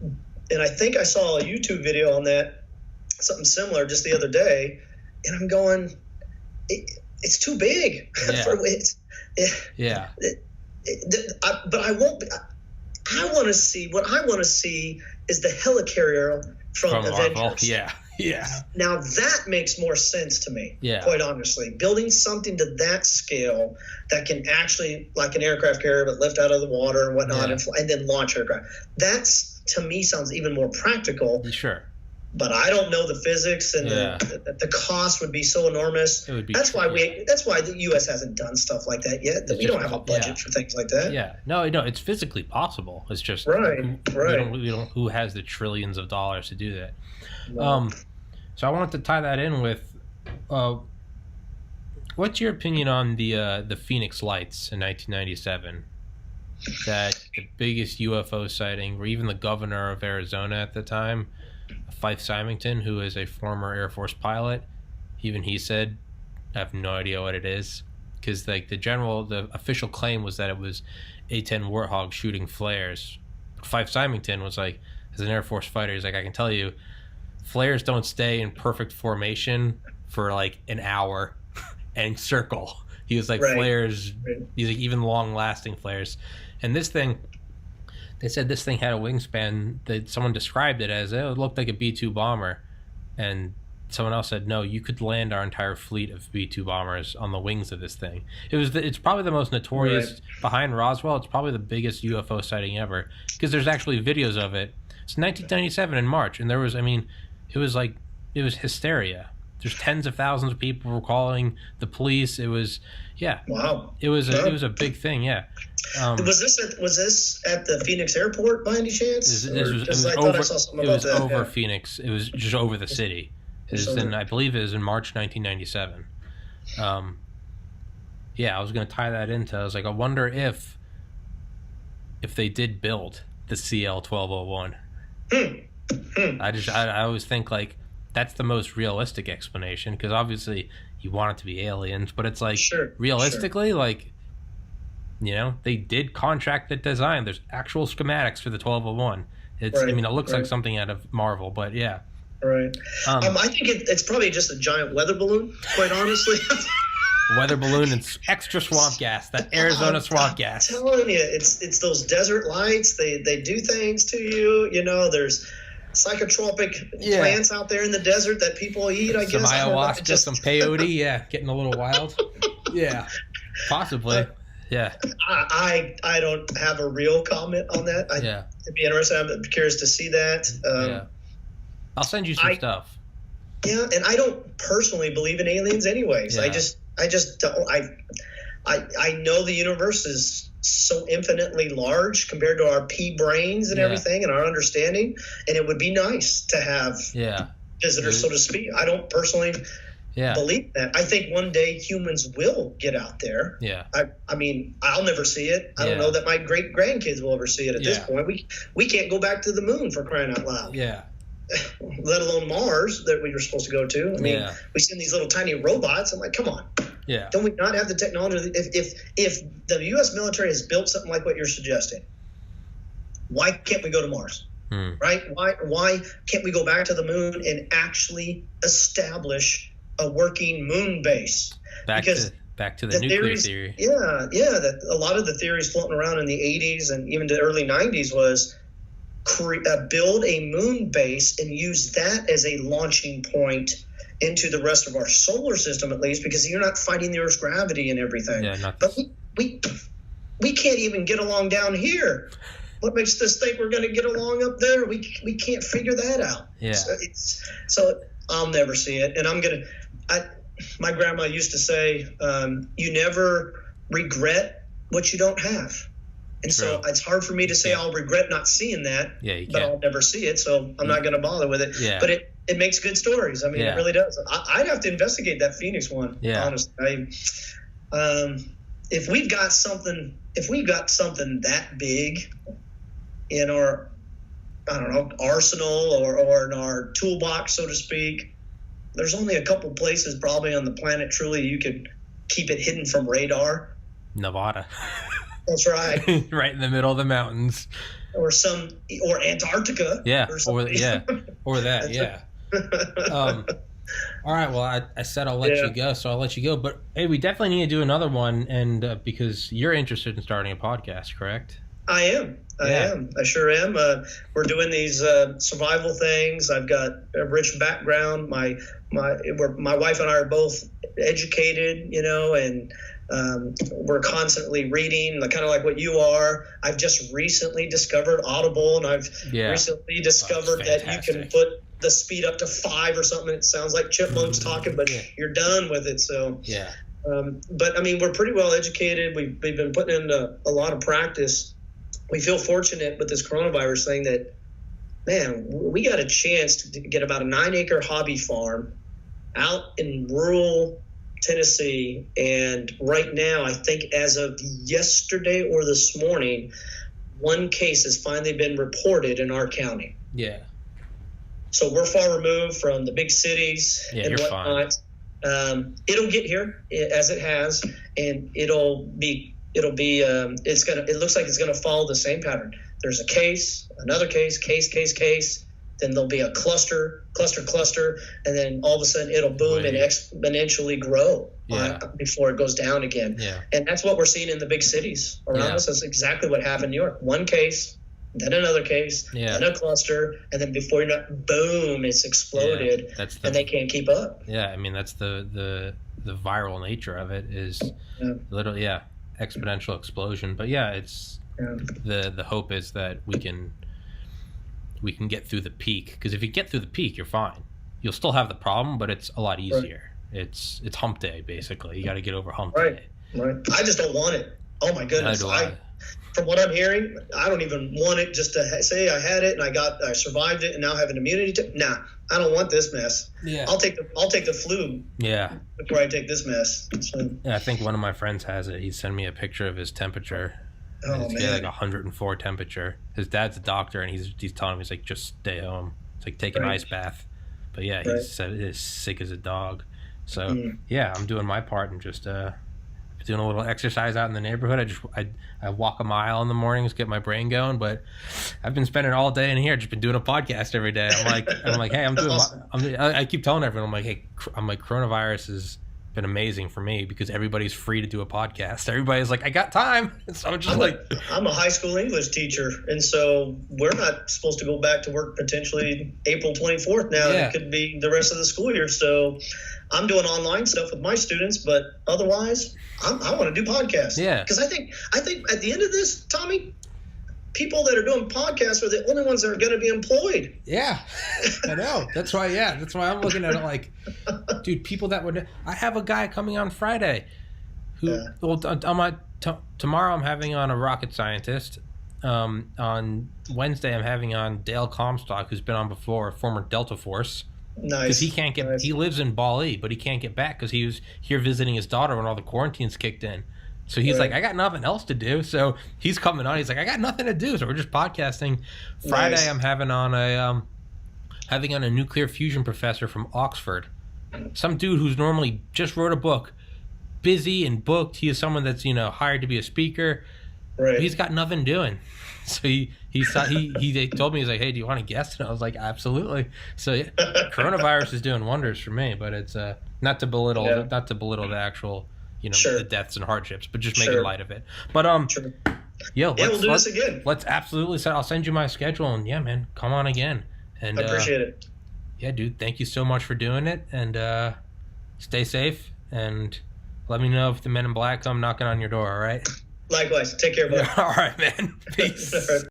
And I think I saw a YouTube video on that, something similar just the other day. And I'm going, it's too big. Yeah. But I won't. I want to see what I want to see is the helicarrier from Avengers. Marvel. Yeah. Yeah. Now that makes more sense to me. Yeah. Quite honestly, building something to that scale that can actually, like an aircraft carrier, but lift out of the water and whatnot, and then launch aircraft. That's, to me, sounds even more practical. Sure. But I don't know the physics, and the cost would be so enormous. It would be. That's why the U.S. hasn't done stuff like that yet. That we don't have a budget for things like that. Yeah, no, it's physically possible. It's just right. We don't. Who has the trillions of dollars to do that? No. So I wanted to tie that in with, what's your opinion on the Phoenix Lights in 1997? That the biggest UFO sighting, or even the governor of Arizona at the time, Fife Symington, who is a former Air Force pilot, even he said, I have no idea what it is, because like the official claim was that it was A-10 Warthog shooting flares. Fife Symington was like, as an Air Force fighter, he's like, I can tell you, flares don't stay in perfect formation for like an hour and circle. He was like, flares, he's like, even long-lasting flares. And this thing, they said this thing had a wingspan that someone described it as, it looked like a B-2 bomber. And someone else said, no, you could land our entire fleet of B-2 bombers on the wings of this thing. It's probably the most notorious, behind Roswell, it's probably the biggest UFO sighting ever, because there's actually videos of it. It's 1997 in March, and there was, it was hysteria. there's tens of thousands of people were calling the police. It was, wow. It was a big thing. Yeah. Was this at the Phoenix airport by any chance? It was over Phoenix. It was just over the city. I believe it was in March 1997. I was going to tie that into. I was like, I wonder if they did build the CL-1201. I always think like that's the most realistic explanation, because obviously you want it to be aliens, but it's like realistically, like, you know, they did contract the design. There's actual schematics for the 1201. It's I mean, it looks like something out of Marvel, but yeah. Right. I think it's probably just a giant weather balloon, quite honestly. Weather balloon and extra swamp gas, that Arizona swamp gas. I'm telling you, it's those desert lights. They do things to you. You know, there's psychotropic plants out there in the desert that people eat, I guess. Some ayahuasca, some peyote, getting a little wild. Yeah, possibly. Yeah. I don't have a real comment on that. It'd be interesting. I'm curious to see that. I'll send you some stuff. Yeah, and I don't personally believe in aliens anyways. Yeah. I just don't. I know the universe is so infinitely large compared to our pea brains and everything and our understanding, and it would be nice to have visitors, so to speak. I don't personally believe that. I think one day humans will get out there. Yeah. I mean, I'll never see it. I don't know that my great grandkids will ever see it at this point. We can't go back to the moon, for crying out loud. Yeah. Let alone Mars that we were supposed to go to. I mean, we send these little tiny robots. I'm like, come on. Yeah. Don't we not have the technology? If the U.S. military has built something like what you're suggesting, why can't we go to Mars? Right? Why can't we go back to the moon and actually establish a working moon base? Back to the nuclear theory. Yeah. That a lot of the theories floating around in the 80s and even the early 90s was build a moon base and use that as a launching point into the rest of our solar system, at least, because you're not fighting the Earth's gravity and everything. But we can't even get along down here. What makes us think we're going to get along up there? We can't figure that out. Yeah. So I'll never see it, and my grandma used to say, "You never regret what you don't have." And so it's hard for me to say I'll regret not seeing that, but I'll never see it, so I'm not going to bother with it. Yeah. But it makes good stories. I mean, it really does. I'd have to investigate that Phoenix one, honestly. If we've got something that big in our, I don't know, arsenal or in our toolbox, so to speak, there's only a couple places probably on the planet truly you could keep it hidden from radar. Nevada. That's right. Right in the middle of the mountains. Or Antarctica. Yeah. Or that. All right. Well, I said I'll let you go, so I'll let you go. But hey, we definitely need to do another one, and because you're interested in starting a podcast, correct? I am. I sure am. We're doing these survival things. I've got a rich background. My wife and I are both educated, and we're constantly reading, kind of like what you are. I've just recently discovered Audible, and I've recently discovered that you can put the speed up to 5 or something. It sounds like chipmunks talking, but you're done with it. So but I mean, we're pretty well educated. We've been putting into a lot of practice. We feel fortunate with this coronavirus thing that, man, we got a chance to get about a 9-acre hobby farm out in rural Tennessee. And right now, I think as of yesterday or this morning, one case has finally been reported in our county. Yeah. So we're far removed from the big cities and whatnot. Fine. It'll get here as it has, and it looks like it's gonna follow the same pattern. There's a case, another case, then there'll be a cluster, and then all of a sudden it'll boom and exponentially grow before it goes down again. Yeah. And that's what we're seeing in the big cities around us. That's exactly what happened in New York. One case, then another case, then a cluster, and then before you know it, boom, it's exploded, and they can't keep up. Yeah, I mean, that's the viral nature of it is literally, exponential explosion. But it's the hope is that we can get through the peak, because if you get through the peak, you're fine. you'll still have the problem, but it's a lot easier. Right. It's hump day, basically. You got to get over hump right. day. Right. I just don't want it. Oh my goodness. From what I'm hearing, I don't even want it just to say I had it and I survived it and now have an immunity to. Nah, I don't want this mess. Yeah. I'll take the flu. Yeah. Before I take this mess. So. Yeah, I think one of my friends has it. He sent me a picture of his temperature. Oh, man. Like 104 temperature. His dad's a doctor, and he's telling him, he's like, just stay home. It's like take an ice bath. But yeah, he said it is sick as a dog. So yeah, I'm doing my part and just doing a little exercise out in the neighborhood. I walk a mile in the mornings, get my brain going. But I've been spending all day in here, just been doing a podcast every day. I'm like, hey, I keep telling everyone, I'm like, coronavirus has been amazing for me because everybody's free to do a podcast. Everybody's like, I got time. So I'm a high school English teacher, and so we're not supposed to go back to work potentially April 24th now. Yeah. It could be the rest of the school year. So I'm doing online stuff with my students, but otherwise, I want to do podcasts. Yeah, because I think at the end of this, Tommy, people that are doing podcasts are the only ones that are going to be employed. Yeah, I know. That's why I'm looking at it like, dude, people that would. I have a guy coming on Friday who, tomorrow I'm having on a rocket scientist. On Wednesday I'm having on Dale Comstock, who's been on before, a former Delta Force. Nice. Because he can't get. Nice. He lives in Bali, but he can't get back because he was here visiting his daughter when all the quarantines kicked in. So he's like, I got nothing else to do. So he's coming on. He's like, I got nothing to do. So we're just podcasting. Friday, nice. I'm having on a nuclear fusion professor from Oxford. Some dude who's normally just wrote a book, busy and booked. He is someone that's hired to be a speaker. Right. But he's got nothing doing. So he told me, he's like, hey, do you want to guest? And I was like, absolutely. So yeah, coronavirus is doing wonders for me. But it's not to belittle the actual. Sure. The deaths and hardships, but just making light of it. But we'll do this again. Let's absolutely. I'll send you my schedule, and yeah, man, come on again. And I appreciate it. Yeah, dude, thank you so much for doing it, and stay safe. And let me know if the Men in Black come knocking on your door. All right. Likewise. Take care, buddy. All right, man. Peace.